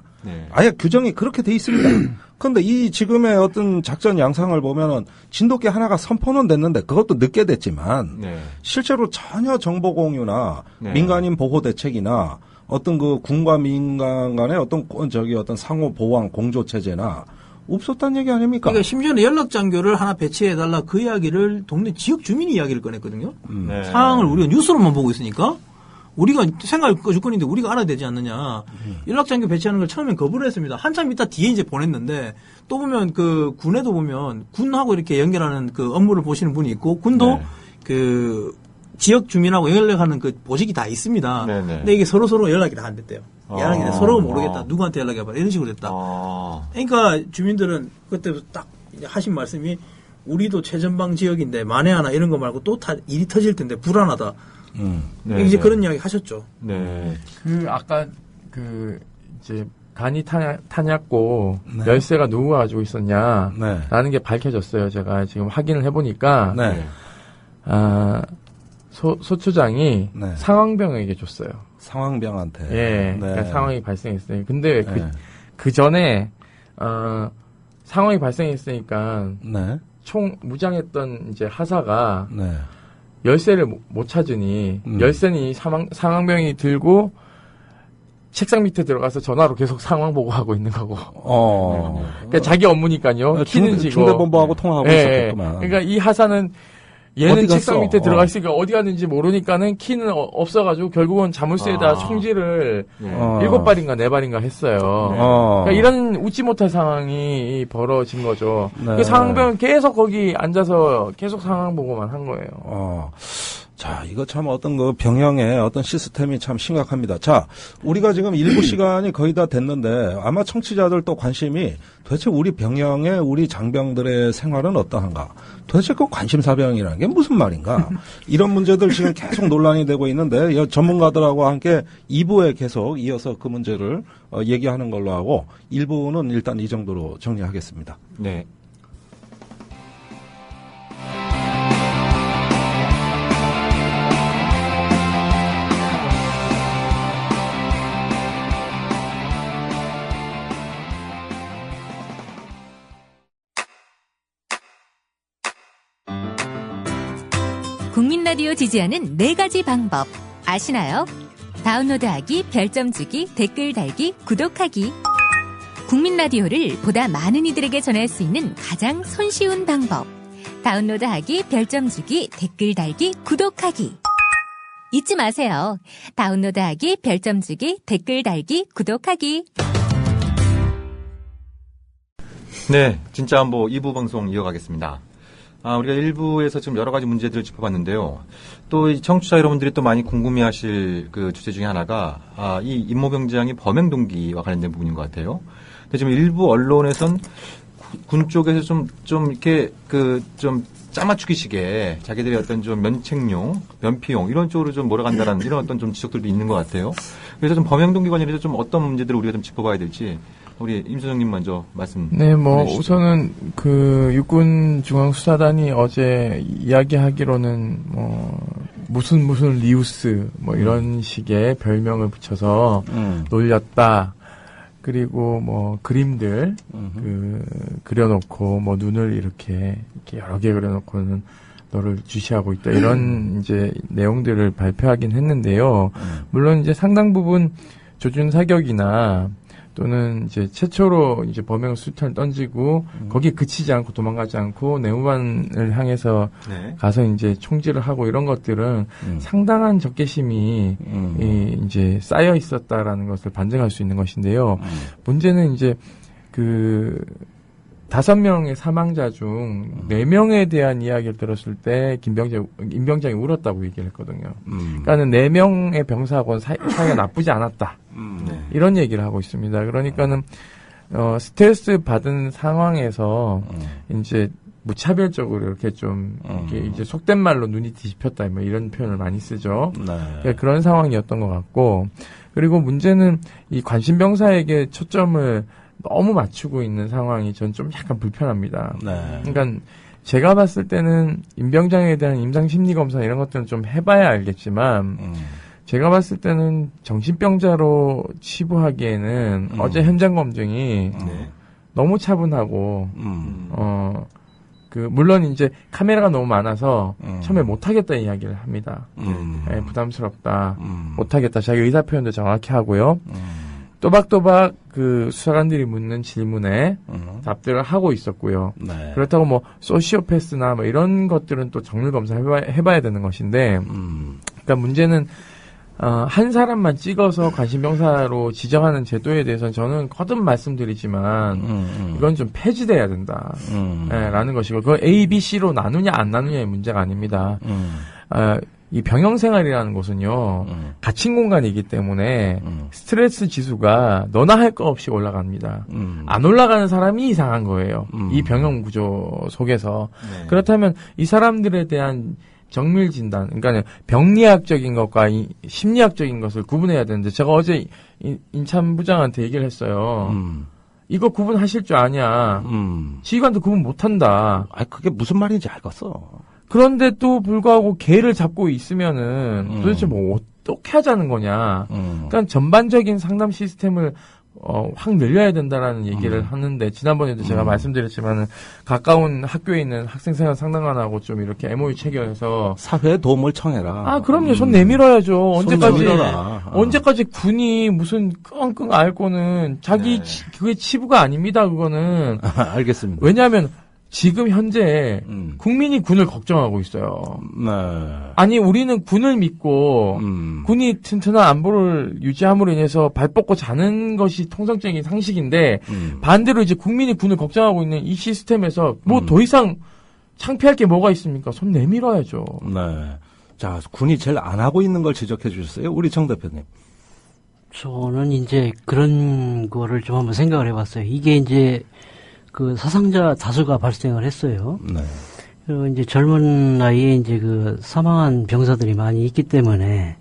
아예 규정이 그렇게 돼 있습니다. 그런데 이 지금의 어떤 작전 양상을 보면은 진돗개 하나가 선포는 됐는데 그것도 늦게 됐지만 실제로 전혀 정보 공유나 민간인 보호 대책이나 어떤 그 군과 민간 간의 어떤 어떤 상호 보완 공조 체제나 없었다는 얘기 아닙니까? 그러니까 심지어는 연락 장교를 하나 배치해달라 그 이야기를 동네 지역 주민이 이야기를 꺼냈거든요. 상황을 우리가 뉴스로만 보고 있으니까 우리가 생활 주권인데 우리가 알아야 되지 않느냐. 연락 장교 배치하는 걸 처음엔 거부를 했습니다. 한참 있다 뒤에 이제 보냈는데 또 보면 그 군에도 보면 군하고 이렇게 연결하는 그 업무를 보시는 분이 있고 군도 그 지역 주민하고 연락하는 그 보직이 다 있습니다. 근데 이게 서로 연락이 다 안 됐대요. 연락이 서로 모르겠다. 누구한테 연락해봐. 이런 식으로 됐다. 그러니까 주민들은 그때부터 딱 하신 말씀이 우리도 최전방 지역인데 만에 하나 이런 거 말고 또 일이 터질 텐데 불안하다. 이제 그런 이야기 하셨죠. 그 아까 그 이제 간이 타냐고 열쇠가 누구가 가지고 있었냐 라는 게 밝혀졌어요. 제가 지금 확인을 해보니까 소초장이 상황병에게 줬어요. 상황병한테. 그러니까 상황이 발생했어요. 근데 그 전에 상황이 발생했으니까 총 무장했던 이제 하사가 열쇠를 못 찾으니 열쇠는 상황병이 들고 책상 밑에 들어가서 전화로 계속 상황 보고하고 있는 거고. 그러니까 자기 업무니까요. 키는 지고 중대본부하고 통화하고 있었겠구만. 그러니까 이 하사는 얘는 책상 밑에 들어가 있으니까 어디 갔는지 모르니까는 키는 없어가지고 결국은 자물쇠에다 총질을 7발인가 4발인가 했어요. 그러니까 이런 웃지 못할 상황이 벌어진 거죠. 그 상황병은 계속 거기 앉아서 계속 상황 보고만 한 거예요. 자, 이거 참 어떤 그 병영의 어떤 시스템이 참 심각합니다. 자, 우리가 지금 일부 시간이 거의 다 됐는데 아마 청취자들 또 관심이 도대체 우리 병영의 우리 장병들의 생활은 어떠한가? 도대체 그 관심사병이라는 게 무슨 말인가? 이런 문제들 지금 계속 논란이 되고 있는데 전문가들하고 함께 2부에 계속 이어서 그 문제를 얘기하는 걸로 하고 1부는 일단 이 정도로 정리하겠습니다. 네. 국민 라디오 지지하는 4가지 방법 아시나요? 다운로드하기, 별점 주기, 댓글 달기, 구독하기. 국민 라디오를 보다 많은 이들에게 전할 수 있는 가장 손쉬운 방법. 다운로드하기, 별점 주기, 댓글 달기, 구독하기. 잊지 마세요. 다운로드하기, 별점 주기, 댓글 달기, 구독하기. 네, 진짜 한번 2부 방송 이어가겠습니다. 우리가 1부에서 지금 여러 가지 문제들을 짚어봤는데요. 또 이 청취자 여러분들이 또 많이 궁금해하실 그 주제 중에 하나가 이 임모병장이 범행 동기와 관련된 부분인 것 같아요. 근데 지금 일부 언론에선 군 쪽에서 좀 이렇게 좀 짜맞추기식의 자기들의 어떤 좀 면책용, 면피용 이런 쪽으로 좀 몰아간다라는 이런 어떤 좀 지적들도 있는 것 같아요. 그래서 좀 범행 동기 관련해서 좀 어떤 문제들을 우리가 좀 짚어봐야 될지. 우리 임 소장님 먼저 말씀. 네, 해주시죠. 우선은 그 육군 중앙수사단이 어제 이야기하기로는 무슨 리우스 이런 식의 별명을 붙여서 놀렸다. 그리고 그림들 그려놓고 눈을 이렇게 여러 개 그려놓고는 너를 주시하고 있다. 이런 이제 내용들을 발표하긴 했는데요. 물론 이제 상당 부분 조준 사격이나 또는 이제 최초로 이제 범행 수탄을 던지고 거기에 그치지 않고 도망가지 않고 내무반을 향해서 가서 이제 총질을 하고 이런 것들은 상당한 적개심이 이제 쌓여 있었다라는 것을 반증할 수 있는 것인데요. 문제는 이제 5명의 사망자 중 4명에 대한 이야기를 들었을 때 임병장이 울었다고 얘기를 했거든요. 그러니까는 4명의 병사하고는 사이가 나쁘지 않았다. 이런 얘기를 하고 있습니다. 그러니까는 스트레스 받은 상황에서 이제 무차별적으로 이렇게 좀 이렇게 이제 속된 말로 눈이 뒤집혔다 뭐 이런 표현을 많이 쓰죠. 그러니까 그런 상황이었던 것 같고, 그리고 문제는 이 관심병사에게 초점을 너무 맞추고 있는 상황이 전 좀 약간 불편합니다. 그러니까 제가 봤을 때는 임병장에 대한 임상심리검사 이런 것들은 좀 해봐야 알겠지만 제가 봤을 때는 정신병자로 치부하기에는 어제 현장 검증이 너무 차분하고 물론 이제 카메라가 너무 많아서 처음에 못하겠다 이야기를 합니다. 부담스럽다, 못하겠다. 자기 의사 표현도 정확히 하고요. 또박또박 그 수사관들이 묻는 질문에 답들을 하고 있었고요. 그렇다고 뭐 소시오패스나 뭐 이런 것들은 또 정밀 검사 해봐야 되는 것인데, 그러니까 문제는 한 사람만 찍어서 관심병사로 지정하는 제도에 대해서는 저는 거듭 말씀드리지만 이건 좀 폐지돼야 된다. 라는 것이고, 그걸 A, B, C로 나누냐 안 나누냐의 문제가 아닙니다. 이 병영생활이라는 곳은요, 갇힌 공간이기 때문에 스트레스 지수가 너나 할 거 없이 올라갑니다. 안 올라가는 사람이 이상한 거예요. 이 병영 구조 속에서. 그렇다면 이 사람들에 대한 정밀 진단, 그러니까 병리학적인 것과 심리학적인 것을 구분해야 되는데, 제가 어제 인참 부장한테 얘기를 했어요. 이거 구분하실 줄 아냐. 지휘관도 구분 못한다. 그게 무슨 말인지 알겠어. 그런데 또 불구하고 개를 잡고 있으면은 도대체 뭐 어떻게 하자는 거냐. 그러니까 전반적인 상담 시스템을 확 늘려야 된다라는 얘기를 하는데, 지난번에도 제가 말씀드렸지만은 가까운 학교에 있는 학생생활 상담관하고 좀 이렇게 MOU 체결해서 사회에 도움을 청해라. 그럼요. 손 내밀어야죠. 내밀어라. 언제까지 군이 무슨 끙끙 앓고는 그게 치부가 아닙니다. 그거는. 알겠습니다. 왜냐하면 지금 현재 국민이 군을 걱정하고 있어요. 아니, 우리는 군을 믿고 군이 튼튼한 안보를 유지함으로 인해서 발 뻗고 자는 것이 통상적인 상식인데, 반대로 이제 국민이 군을 걱정하고 있는 이 시스템에서 뭐 더 이상 창피할 게 뭐가 있습니까? 손 내밀어야죠. 자, 군이 제일 안 하고 있는 걸 지적해 주셨어요, 우리 정 대표님. 저는 이제 그런 거를 좀 한번 생각을 해봤어요. 이게 이제 그 사상자 다수가 발생을 했어요. 그리고 이제 젊은 나이에 이제 그 사망한 병사들이 많이 있기 때문에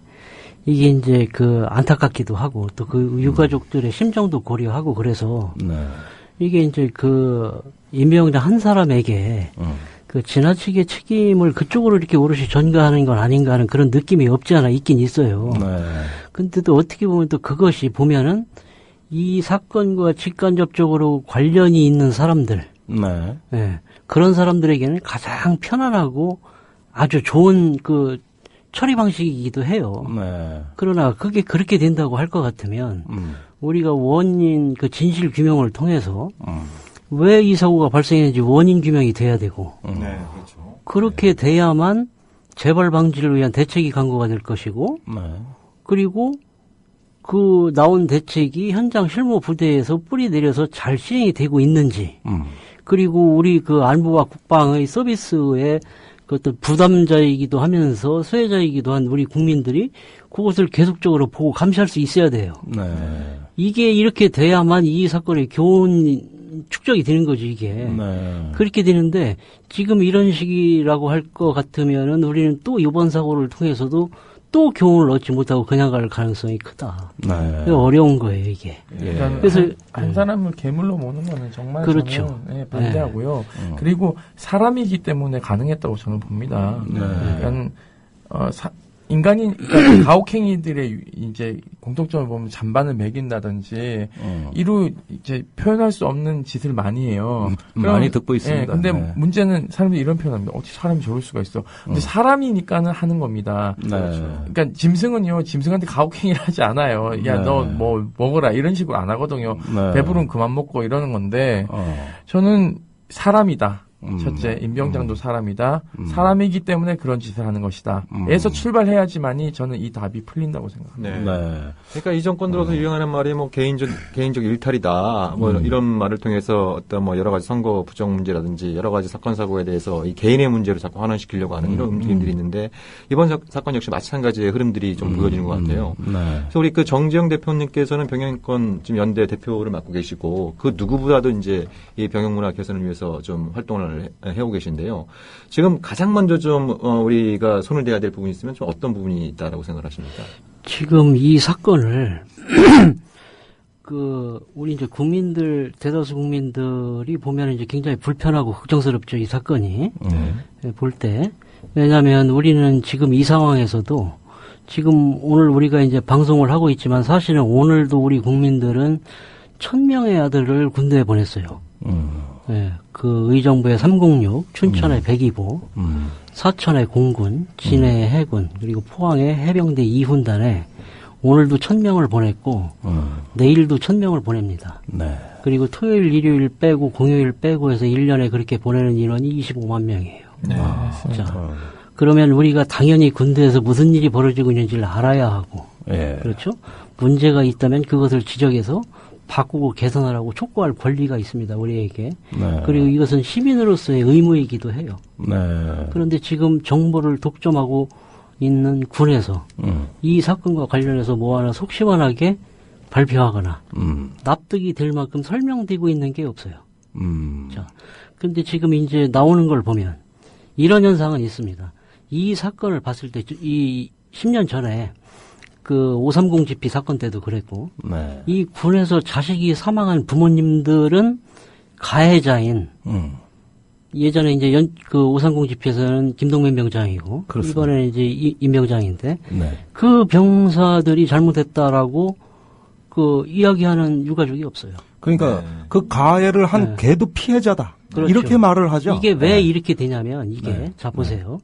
이게 이제 그 안타깝기도 하고 또 그 유가족들의 심정도 고려하고 그래서 이게 이제 그 임병장 한 사람에게 그 지나치게 책임을 그쪽으로 이렇게 오롯이 전가하는 건 아닌가 하는 그런 느낌이 없지 않아 있긴 있어요. 근데 또 어떻게 보면 또 그것이 보면은 이 사건과 직간접적으로 관련이 있는 사람들, 그런 사람들에게는 가장 편안하고 아주 좋은 그 처리 방식이기도 해요. 그러나 그게 그렇게 된다고 할 것 같으면 우리가 원인 그 진실 규명을 통해서 왜 이 사고가 발생했는지 원인 규명이 돼야 되고, 그렇죠. 그렇게 돼야만 재발 방지를 위한 대책이 강구가 될 것이고, 그리고 그 나온 대책이 현장 실무 부대에서 뿌리 내려서 잘 시행이 되고 있는지, 그리고 우리 그 안보와 국방의 서비스에 그 어떤 부담자이기도 하면서 수혜자이기도 한 우리 국민들이 그것을 계속적으로 보고 감시할 수 있어야 돼요. 이게 이렇게 돼야만 이 사건의 교훈 축적이 되는 거지, 이게. 그렇게 되는데 지금 이런 식이라고 할 것 같으면은 우리는 또 이번 사고를 통해서도 또 교훈을 얻지 못하고 그냥 갈 가능성이 크다. 어려운 거예요, 이게. 그래서 한 사람을 괴물로 모는 거는 정말 그렇죠. 저는 반대하고요. 그리고 사람이기 때문에 가능했다고 저는 봅니다. 그러니까 그러니까 가혹행위들의 이제 공통점을 보면 잔반을 매긴다든지 이루 이제 표현할 수 없는 짓을 많이 해요. 많이 듣고 있습니다. 근데 문제는 사람들이 이런 표현합니다. 어떻게 사람이 저럴 수가 있어? 근데 사람이니까는 하는 겁니다. 그러니까 짐승은요, 짐승한테 가혹행위를 하지 않아요. 야, 너 뭐 먹어라 이런 식으로 안 하거든요. 배부르면 그만 먹고 이러는 건데 저는 사람이다. 첫째, 임병장도 사람이다. 사람이기 때문에 그런 짓을 하는 것이다. 에서 출발해야지만이 저는 이 답이 풀린다고 생각합니다. 네. 그러니까 이 정권 들어서 유행하는 말이 뭐 개인적 일탈이다. 뭐 이런 말을 통해서 어떤 뭐 여러 가지 선거 부정 문제라든지 여러 가지 사건 사고에 대해서 이 개인의 문제로 자꾸 환원시키려고 하는 이런 움직임들이 있는데 이번 사건 역시 마찬가지의 흐름들이 좀 보여지는 것 같아요. 그래서 우리 그 정재영 대표님께서는 병영권 지금 연대 대표를 맡고 계시고 그 누구보다도 이제 이 병영문화 개선을 위해서 좀 활동을 해오고 계신데요. 지금 가장 먼저 좀 우리가 손을 대야 될 부분이 있으면 좀 어떤 부분이 있다라고 생각하십니까? 지금 이 사건을 우리 이제 대다수 국민들이 보면 이제 굉장히 불편하고 걱정스럽죠, 이 사건이. 볼 때. 왜냐하면 우리는 지금 이 상황에서도 지금 오늘 우리가 이제 방송을 하고 있지만 사실은 오늘도 우리 국민들은 1000명의 아들을 군대에 보냈어요. 네, 그 의정부의 306, 춘천의 102보, 사천의 공군, 진해의 해군, 그리고 포항의 해병대 2훈단에 오늘도 1000명을 보냈고 내일도 1000명을 보냅니다. 네. 그리고 토요일, 일요일 빼고 공휴일 빼고 해서 1년에 그렇게 보내는 인원이 25만 명이에요. 네. 자, 그러면 우리가 당연히 군대에서 무슨 일이 벌어지고 있는지를 알아야 하고, 그렇죠? 문제가 있다면 그것을 지적해서 바꾸고 개선하라고 촉구할 권리가 있습니다, 우리에게. 네. 그리고 이것은 시민으로서의 의무이기도 해요. 네. 그런데 지금 정보를 독점하고 있는 군에서 이 사건과 관련해서 뭐 하나 속 시원하게 발표하거나 납득이 될 만큼 설명되고 있는 게 없어요. 자, 근데 지금 이제 나오는 걸 보면 이런 현상은 있습니다. 이 사건을 봤을 때, 이 10년 전에 그 530 집회 사건 때도 그랬고, 네. 이 군에서 자식이 사망한 부모님들은 가해자인, 예전에 이제 그 530 집회에서는 김동민 병장이고, 그렇습니다. 이번에는 이제 임 병장인데, 네. 그 병사들이 잘못했다라고 그 이야기하는 유가족이 없어요. 그러니까 그 가해를 한 걔도 피해자다. 그렇죠. 이렇게 말을 하죠. 이게 왜 이렇게 되냐면 자 보세요.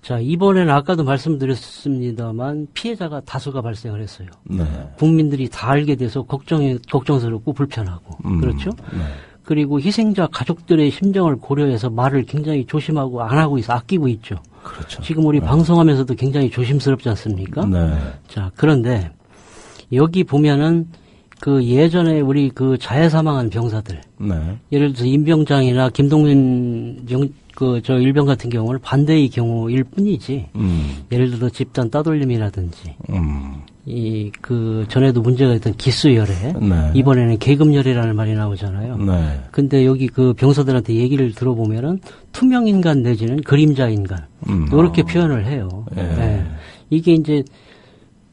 자, 이번에는 아까도 말씀드렸습니다만 피해자가 다수가 발생을 했어요. 네. 국민들이 다 알게 돼서 걱정스럽고 불편하고. 그렇죠? 네. 그리고 희생자 가족들의 심정을 고려해서 말을 굉장히 조심하고 안 하고 있어, 아끼고 있죠. 그렇죠. 지금 우리 방송하면서도 굉장히 조심스럽지 않습니까? 네. 자, 그런데 여기 보면은 그 예전에 우리 그 자해 사망한 병사들. 네. 예를 들어서 임병장이나 김동민 일병 같은 경우는 반대의 경우일 뿐이지. 예를 들어 집단 따돌림이라든지. 전에도 문제가 있던 기수열애. 네. 이번에는 계급열애라는 말이 나오잖아요. 네. 근데 여기 그 병사들한테 얘기를 들어보면은 투명인간 내지는 그림자인간. 이렇게 표현을 해요. 네. 이게 이제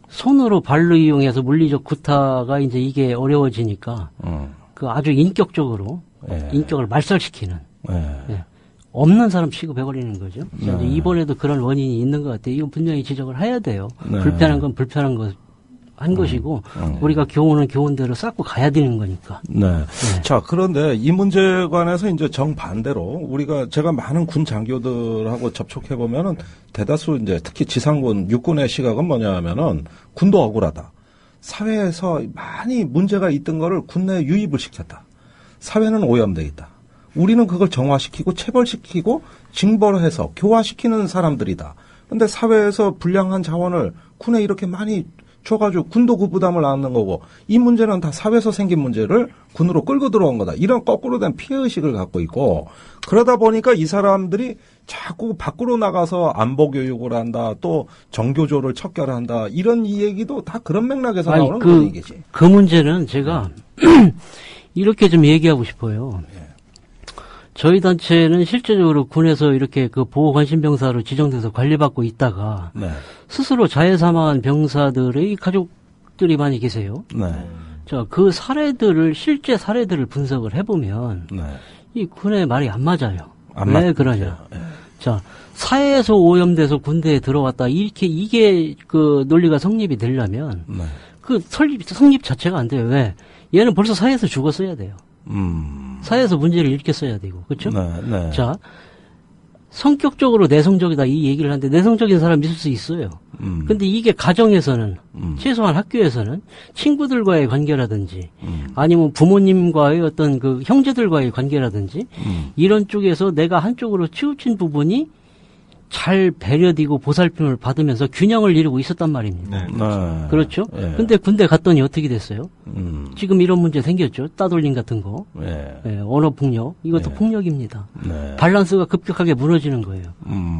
손으로 발로 이용해서 물리적 구타가 이제 이게 어려워지니까 그 아주 인격적으로 인격을 말살시키는 없는 사람 취급해버리는 거죠. 이제 이번에도 그런 원인이 있는 것 같아요. 이건 분명히 지적을 해야 돼요. 불편한 건 불편한 거 한 것이고 우리가 교훈은 교훈대로 쌓고 가야 되는 거니까. 네. 자, 그런데 이 문제에 관해서 이제 정반대로 제가 많은 군 장교들하고 접촉해 보면은 대다수 이제 특히 지상군 육군의 시각은 뭐냐 하면은 군도 억울하다. 사회에서 많이 문제가 있던 거를 군내에 유입을 시켰다. 사회는 오염돼 있다. 우리는 그걸 정화시키고 체벌시키고 징벌해서 교화시키는 사람들이다. 그런데 사회에서 불량한 자원을 군에 이렇게 많이 줘가지고 군도 그 부담을 안는 거고 이 문제는 다 사회에서 생긴 문제를 군으로 끌고 들어온 거다. 이런 거꾸로 된 피해의식을 갖고 있고 그러다 보니까 이 사람들이 자꾸 밖으로 나가서 안보 교육을 한다. 또 정교조를 척결한다. 이런 이 얘기도 다 그런 맥락에서 나오는 그런 얘기지. 그 문제는 제가 이렇게 좀 얘기하고 싶어요. 저희 단체는 실제적으로 군에서 이렇게 그 보호관심병사로 지정돼서 관리받고 있다가 스스로 자해 사망한 병사들의 가족들이 많이 계세요. 자, 그 실제 사례들을 분석을 해보면 이 군의 말이 안 맞아요. 왜 그러냐? 자, 사회에서 오염돼서 군대에 들어왔다. 이게 그 논리가 성립이 되려면 그 성립 자체가 안 돼요. 왜? 얘는 벌써 사회에서 죽었어야 돼요. 사회에서 문제를 일으켰어야 되고, 그렇죠? 자, 성격적으로 내성적이다 이 얘기를 하는데 내성적인 사람이 있을 수 있어요. 근데 이게 가정에서는 최소한 학교에서는 친구들과의 관계라든지 아니면 부모님과의 어떤 그 형제들과의 관계라든지 이런 쪽에서 내가 한쪽으로 치우친 부분이 잘 배려되고 보살핌을 받으면서 균형을 이루고 있었단 말입니다. 네. 그렇죠? 예. 근데 군대 갔더니 어떻게 됐어요? 지금 이런 문제 생겼죠. 따돌림 같은 거. 예. 예, 언어 폭력. 이것도 예. 폭력입니다. 네. 밸런스가 급격하게 무너지는 거예요.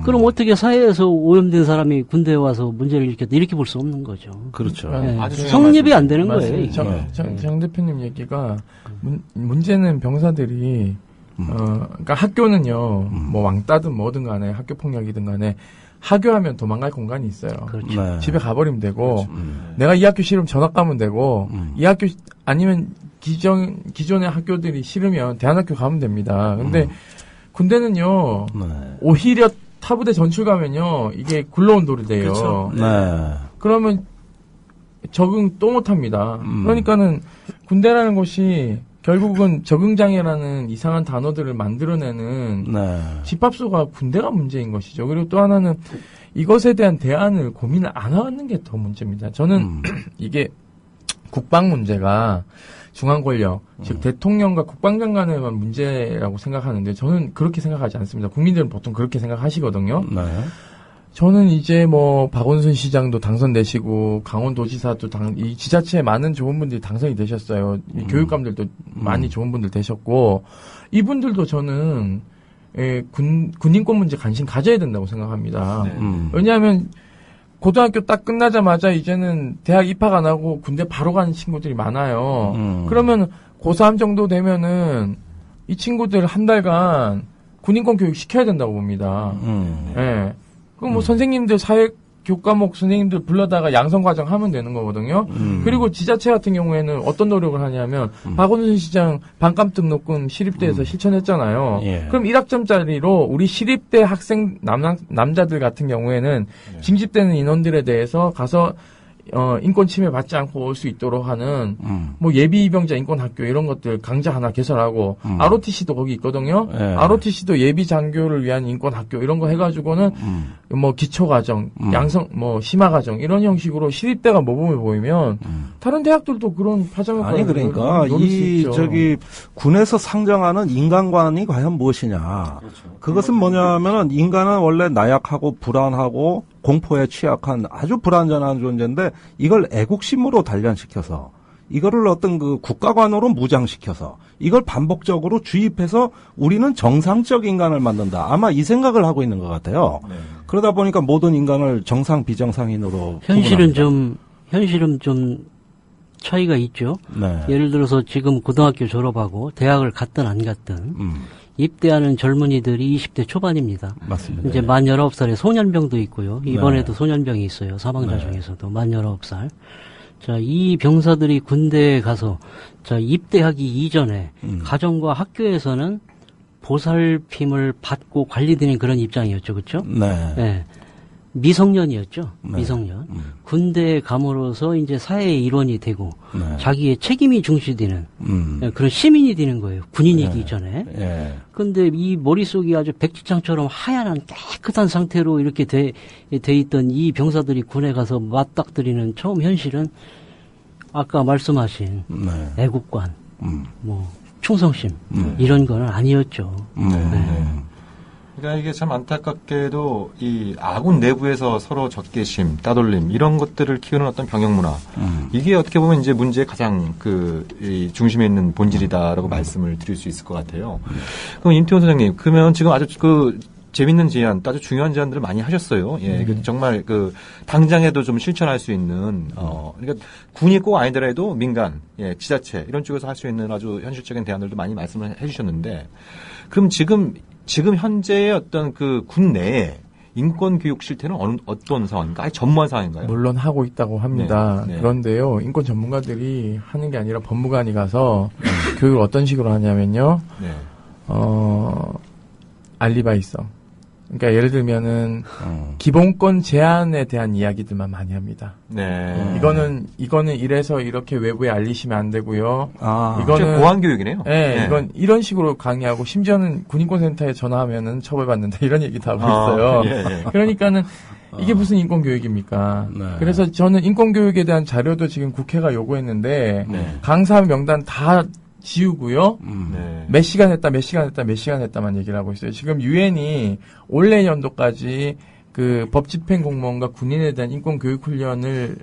그럼 어떻게 사회에서 오염된 사람이 군대에 와서 문제를 일으켰다 이렇게 볼 수 없는 거죠. 그렇죠. 예. 아주 성립이 안 되는 맞아요. 거예요. 정 대표님 얘기가 문제는 병사들이 그러니까 학교는요, 뭐 왕따든 뭐든 간에 학교 폭력이든 간에 하교하면 도망갈 공간이 있어요. 그렇죠. 네. 집에 가버리면 되고, 내가 이 학교 싫으면 전학 가면 되고, 이 학교 아니면 기존의 학교들이 싫으면 대안학교 가면 됩니다. 근데 군대는요, 네. 오히려 타부대 전출 가면요, 이게 굴러온 돌이 돼요. 그렇죠. 네. 그러면 적응 또 못합니다. 그러니까는 군대라는 곳이 결국은 적응장애라는 이상한 단어들을 만들어내는 네. 집합소가 군대가 문제인 것이죠. 그리고 또 하나는 이것에 대한 대안을 고민을 안 하는 게 더 문제입니다. 저는 이게 국방 문제가 중앙 권력, 즉 대통령과 국방장관에만 문제라고 생각하는데 저는 그렇게 생각하지 않습니다. 국민들은 보통 그렇게 생각하시거든요. 네. 저는 이제 뭐 박원순 시장도 당선되시고 강원도지사도 이 지자체에 많은 좋은 분들이 당선이 되셨어요. 이 교육감들도 많이 좋은 분들 되셨고 이분들도 저는 군인권 문제 관심 가져야 된다고 생각합니다. 왜냐하면 고등학교 딱 끝나자마자 이제는 대학 입학 안 하고 군대 바로 가는 친구들이 많아요. 그러면 고3 정도 되면은 이 친구들 한 달간 군인권 교육 시켜야 된다고 봅니다. 예. 그럼 뭐 선생님들 사회 교과목 선생님들 불러다가 양성 과정 하면 되는 거거든요. 그리고 지자체 같은 경우에는 어떤 노력을 하냐면 박원순 시장 반값 등록금 시립대에서 실천했잖아요. 예. 그럼 1학점짜리로 우리 시립대 학생 남자들 같은 경우에는 징집되는 인원들에 대해서 가서 인권 침해 받지 않고 올 수 있도록 하는 뭐 예비 입영자 인권 학교 이런 것들 강좌 하나 개설하고 ROTC도 거기 있거든요. 예. ROTC도 예비 장교를 위한 인권 학교 이런 거 해가지고는 뭐 기초 과정, 양성 뭐 심화 과정 이런 형식으로 시립대가 모범을 보이면 다른 대학들도 그런 파장을 아니 그러니까 이 저기 군에서 상정하는 인간관이 과연 무엇이냐. 그것은 뭐냐면은 인간은 원래 나약하고 불안하고 공포에 취약한 아주 불안전한 존재인데 이걸 애국심으로 단련시켜서 이거를 어떤 그 국가관으로 무장시켜서 이걸 반복적으로 주입해서 우리는 정상적 인간을 만든다. 아마 이 생각을 하고 있는 것 같아요. 네. 그러다 보니까 모든 인간을 정상 비정상인으로 현실은 좀 차이가 있죠. 네. 예를 들어서 지금 고등학교 졸업하고 대학을 갔든 안 갔든 입대하는 젊은이들이 20대 초반입니다. 맞습니다. 이제 만 19살에 소년병도 있고요. 이번에도 소년병이 있어요. 사망자 중에서도 만 19살. 자, 이 병사들이 군대에 가서 입대하기 이전에 가정과 학교에서는 보살핌을 받고 관리되는 그런 입장이었죠. 그렇죠? 네. 네. 미성년이었죠. 미성년. 군대에 감으로써 이제 사회의 일원이 되고 자기의 책임이 중시되는 그런 시민이 되는 거예요. 군인이기 전에. 그런데 이 머릿속이 아주 백지장처럼 하얀 깨끗한 상태로 이렇게 돼 있던 이 병사들이 군에 가서 맞닥뜨리는 처음 현실은 아까 말씀하신 애국관, 뭐 충성심 이런 거는 아니었죠. 그러니까 이게 참 안타깝게도 이 아군 내부에서 서로 적개심, 따돌림 이런 것들을 키우는 어떤 병역 문화 이게 어떻게 보면 이제 문제의 가장 이 중심에 있는 본질이다라고 말씀을 드릴 수 있을 것 같아요. 그럼 임태원 소장님, 그러면 지금 아주 재밌는 제안, 아주 중요한 제안들을 많이 하셨어요. 예, 정말 당장에도 좀 실천할 수 있는 그러니까 군이 꼭 아니더라도 민간, 지자체 이런 쪽에서 할 수 있는 아주 현실적인 대안들도 많이 말씀을 해주셨는데, 그럼 지금 현재의 어떤 군 내에 인권 교육 실태는 어떤 상황인가? 아예 전무한 상황인가요? 물론 하고 있다고 합니다. 네. 그런데요, 인권 전문가들이 하는 게 아니라 법무관이 가서 교육을 어떤 식으로 하냐면요, 알리바이성, 그러니까 예를 들면은 기본권 제한에 대한 이야기들만 많이 합니다. 네. 이거는 이래서 이렇게 외부에 알리시면 안 되고요. 이거는 보안 교육이네요. 네, 이건 이런 식으로 강의하고 심지어는 군인권센터에 전화하면은 처벌받는다 이런 얘기도 하고 있어요. 예. 그러니까는 이게 무슨 인권 교육입니까? 네. 그래서 저는 인권 교육에 대한 자료도 지금 국회가 요구했는데 네. 강사 명단 다 지우고요. 네. 몇 시간 했다만 얘기를 하고 있어요. 지금 유엔이 올해 연도까지 그 법 집행 공무원과 군인에 대한 인권 교육 훈련을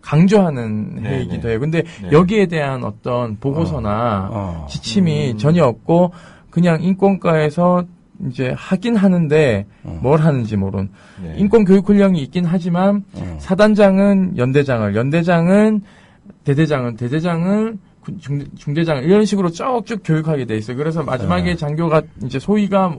강조하는 네, 회의이기도 네. 해요. 근데 네. 여기에 대한 어떤 보고서나 지침이 전혀 없고 그냥 인권과에서 이제 하긴 하는데 뭘 하는지 모르는 네. 인권 교육 훈련이 있긴 하지만 사단장은 연대장은 대대장은 중대장 이런 식으로 쭉쭉 교육하게 돼 있어요. 그래서 마지막에 장교가 이제 소위가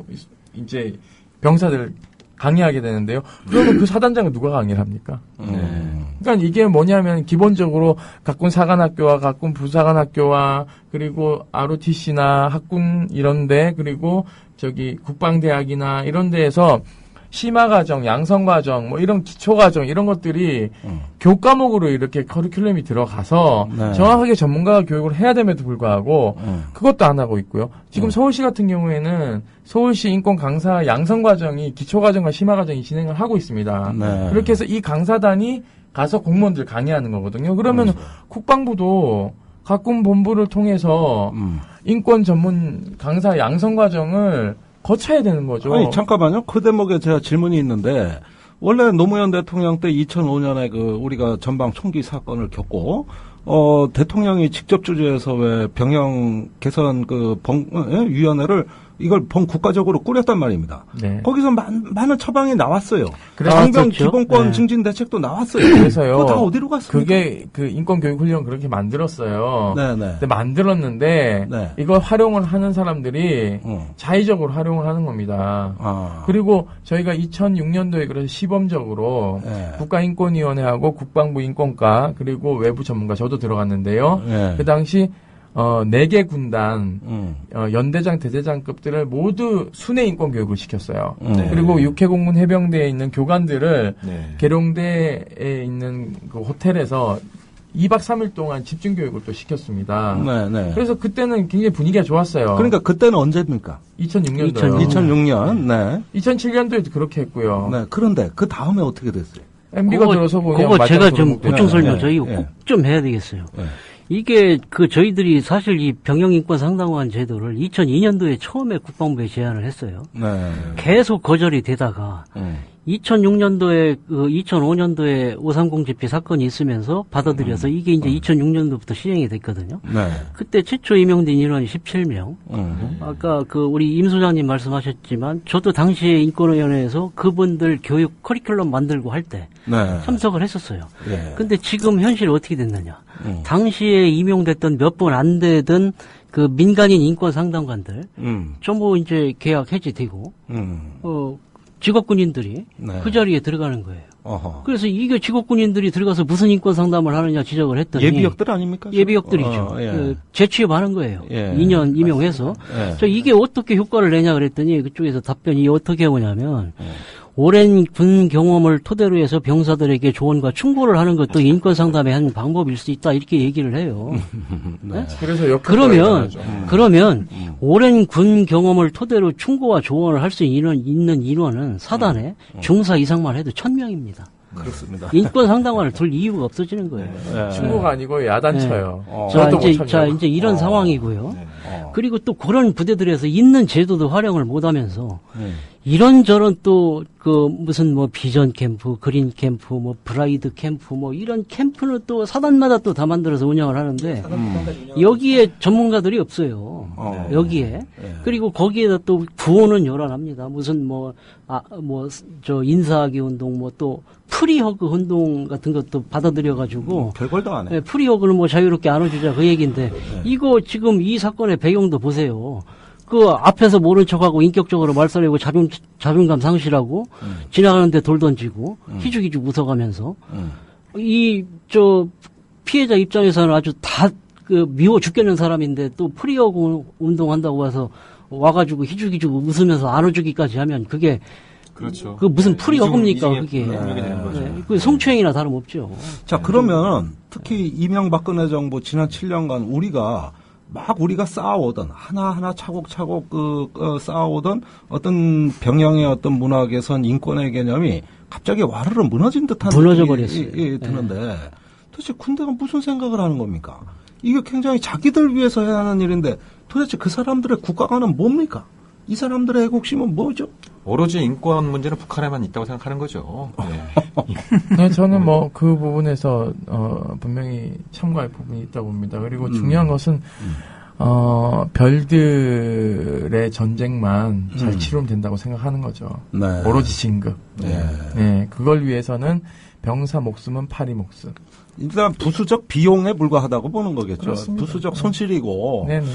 이제 병사들 강의하게 되는데요. 그러면 그 사단장은 누가 강의를 합니까? 그러니까 이게 뭐냐면 기본적으로 각군 사관학교와 각군 부사관학교와 그리고 ROTC나 학군 이런데 그리고 저기 국방대학이나 이런 데에서 심화과정, 양성과정, 뭐 이런 기초과정 이런 것들이 교과목으로 이렇게 커리큘럼이 들어가서 네. 정확하게 전문가 교육을 해야 됨에도 불구하고 그것도 안 하고 있고요. 지금 서울시 같은 경우에는 서울시 인권 강사 양성과정이 기초과정과 심화과정이 진행을 하고 있습니다. 네. 그렇게 해서 이 강사단이 가서 공무원들 강의하는 거거든요. 그러면 국방부도 각군 본부를 통해서 인권 전문 강사 양성 과정을 거쳐야 되는 거죠. 아니, 잠깐만요. 그 대목에 제가 질문이 있는데, 원래 노무현 대통령 때 2005년에 우리가 전방 총기 사건을 겪고, 대통령이 직접 주재해서 왜 병영 개선 위원회를 이걸 국가적으로 꾸렸단 말입니다. 네. 거기서 많은 처방이 나왔어요. 그래서 상병 기본권 증진 대책도 나왔어요. 그래서요. 그거 다 어디로 갔습니까? 그게 그 인권 교육 훈련 그렇게 만들었어요. 네네. 근데 만들었는데 네. 이걸 활용을 하는 사람들이 자의적으로 활용을 하는 겁니다. 그리고 저희가 2006년도에 그래서 시범적으로 네. 국가인권위원회하고 국방부 인권과 그리고 외부 전문가 저도 들어갔는데요. 네. 그 당시 4개 군단, 연대장, 대대장급들을 모두 순회 인권 교육을 시켰어요. 네. 그리고 육해공군 해병대에 있는 교관들을 네. 계룡대에 있는 그 호텔에서 2박 3일 동안 집중 교육을 또 시켰습니다. 네. 그래서 그때는 굉장히 분위기가 좋았어요. 그러니까 그때는 언제입니까? 2006년도요. 2006년. 네. 2007년도에도 그렇게 했고요. 네. 그런데 그 다음에 어떻게 됐어요? MB가 들어서 그냥 그거 제가 좀 맞짱 보충 설명 저희 네. 꼭 좀 해야 되겠어요. 네. 이게 저희들이 사실 이 병영인권 상담원 제도를 2002년도에 처음에 국방부에 제안을 했어요. 네. 계속 거절이 되다가 2006년도에 2005년도에 530 집회 사건이 있으면서 받아들여서 이게 이제 2006년도부터 시행이 됐거든요. 네. 그때 최초 임용된 인원이 17명. 아까 우리 임 소장님 말씀하셨지만 저도 당시에 인권위원회에서 그분들 교육 커리큘럼 만들고 할 때 네. 참석을 했었어요. 네. 근데 지금 현실 어떻게 됐느냐? 당시에 임용됐던 몇 번 안 되던 그 민간인 인권 상담관들 전부 이제 계약 해지되고 직업군인들이 네. 그 자리에 들어가는 거예요. 어허. 그래서 이게 직업군인들이 들어가서 무슨 인권 상담을 하느냐 지적을 했더니 예비역들 아닙니까? 예비역들이죠. 예. 재취업하는 거예요. 예. 2년 임용해서. 예. 이게 어떻게 효과를 내냐 그랬더니 그쪽에서 답변이 어떻게 오냐면 오랜 군 경험을 토대로 해서 병사들에게 조언과 충고를 하는 것도 인권 상담의 한 방법일 수 있다 이렇게 얘기를 해요. 네. 그래서 그러면 오랜 군 경험을 토대로 충고와 조언을 할 수 있는 인원은 사단에 중사 이상만 해도 1000명입니다. 그렇습니다. 인권 상담관을 둘 이유가 없어지는 거예요. 네. 친구가 아니고 야단쳐요. 이제 이런 상황이고요. 그리고 또 그런 부대들에서 있는 제도도 활용을 못하면서 이런저런 또 무슨 비전 캠프, 그린 캠프, 브라이드 캠프 이런 캠프는 또 사단마다 또 다 만들어서 운영을 하는데 여기에 전문가들이 없어요. 여기에. 그리고 거기에다 또 구호는 요란합니다. 무슨 인사하기 운동 또 프리허그 운동 같은 것도 받아들여가지고 별걸도 안 해. 네, 프리허그는 자유롭게 안아주자 그 얘기인데 이거 지금 이 사건의 배경도 보세요. 그 앞에서 모른 척하고 인격적으로 말살하고 자존감 상실하고 지나가는데 돌 던지고 희죽희죽 웃어가면서 피해자 입장에서는 아주 다 미워 죽겠는 사람인데 또 프리허그 운동한다고 와서 와가지고 희죽희죽 웃으면서 안아주기까지 하면 그게 그렇죠. 그 무슨 풀이 어굽니까 그게. 되는 거죠. 그 성추행이나 다름없죠. 자, 그러면 특히 이명박근혜 정부 지난 7년간 우리가 쌓아오던 하나하나 차곡차곡 쌓아오던 어떤 병영의 어떤 문화 개선 인권의 개념이 갑자기 와르르 무너진 듯한 무너져 버렸어요. 드는데 도대체 군대가 무슨 생각을 하는 겁니까? 이게 굉장히 자기들 위해서 해야 하는 일인데 도대체 그 사람들의 국가관은 뭡니까? 이 사람들의 애국심은 뭐죠? 오로지 인권 문제는 북한에만 있다고 생각하는 거죠. 네, 저는 뭐 그 부분에서 분명히 참고할 부분이 있다고 봅니다. 그리고 중요한 것은 별들의 전쟁만 잘 치르면 된다고 생각하는 거죠. 네. 오로지 진급. 네. 네, 그걸 위해서는 병사 목숨은 파리 목숨. 일단 부수적 비용에 불과하다고 보는 거겠죠. 그렇습니다. 부수적 손실이고. 네네.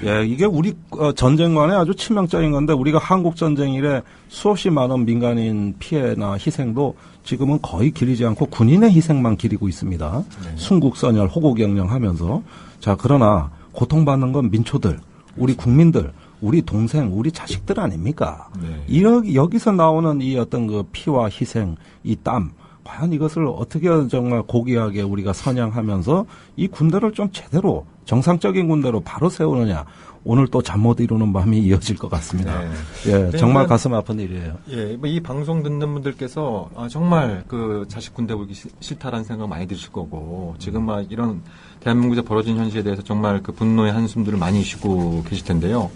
예, 이게 우리 전쟁관에 아주 치명적인 건데 우리가 한국 전쟁 이래 수없이 많은 민간인 피해나 희생도 지금은 거의 기리지 않고 군인의 희생만 기리고 있습니다. 네. 순국선열 호국영령하면서 자 그러나 고통받는 건 민초들, 우리 국민들, 우리 동생, 우리 자식들 아닙니까? 네. 여기서 나오는 이 어떤 그 피와 희생, 이 땀. 과연 이것을 어떻게 정말 고귀하게 우리가 선양하면서 이 군대를 좀 제대로 정상적인 군대로 바로 세우느냐. 오늘 또 잠 못 이루는 밤이 이어질 것 같습니다. 네. 예, 정말 가슴 아픈 일이에요. 예, 이 방송 듣는 분들께서 정말 그 자식 군대 보기 싫다라는 생각 많이 드실 거고 지금 막 이런 대한민국에서 벌어진 현실에 대해서 정말 그 분노의 한숨들을 많이 쉬고 계실 텐데요.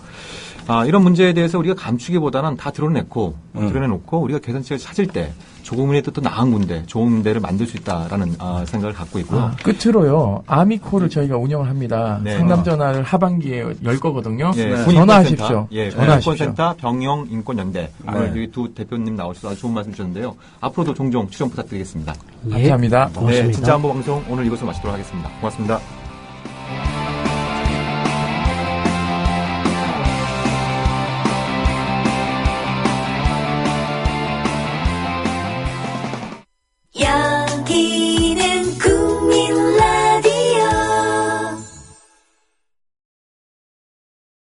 이런 문제에 대해서 우리가 감추기보다는 다 드러내놓고 우리가 개선책을 찾을 때 조금이라도 더 나은 군대, 좋은 군대를 만들 수 있다라는 생각을 갖고 있고요. 끝으로요. 아미코를 저희가 운영을 합니다. 네. 상담전화를 하반기에 열 거거든요. 네. 전화하십시오. 예, 전화하십시오. 인권센터 병영인권연대. 여기 두 대표님 나오셔서 아주 좋은 말씀 주셨는데요. 앞으로도 종종 출연 부탁드리겠습니다. 감사합니다. 고맙습니다. 네, 진짜 한번 방송 오늘 이것으로 마치도록 하겠습니다. 고맙습니다.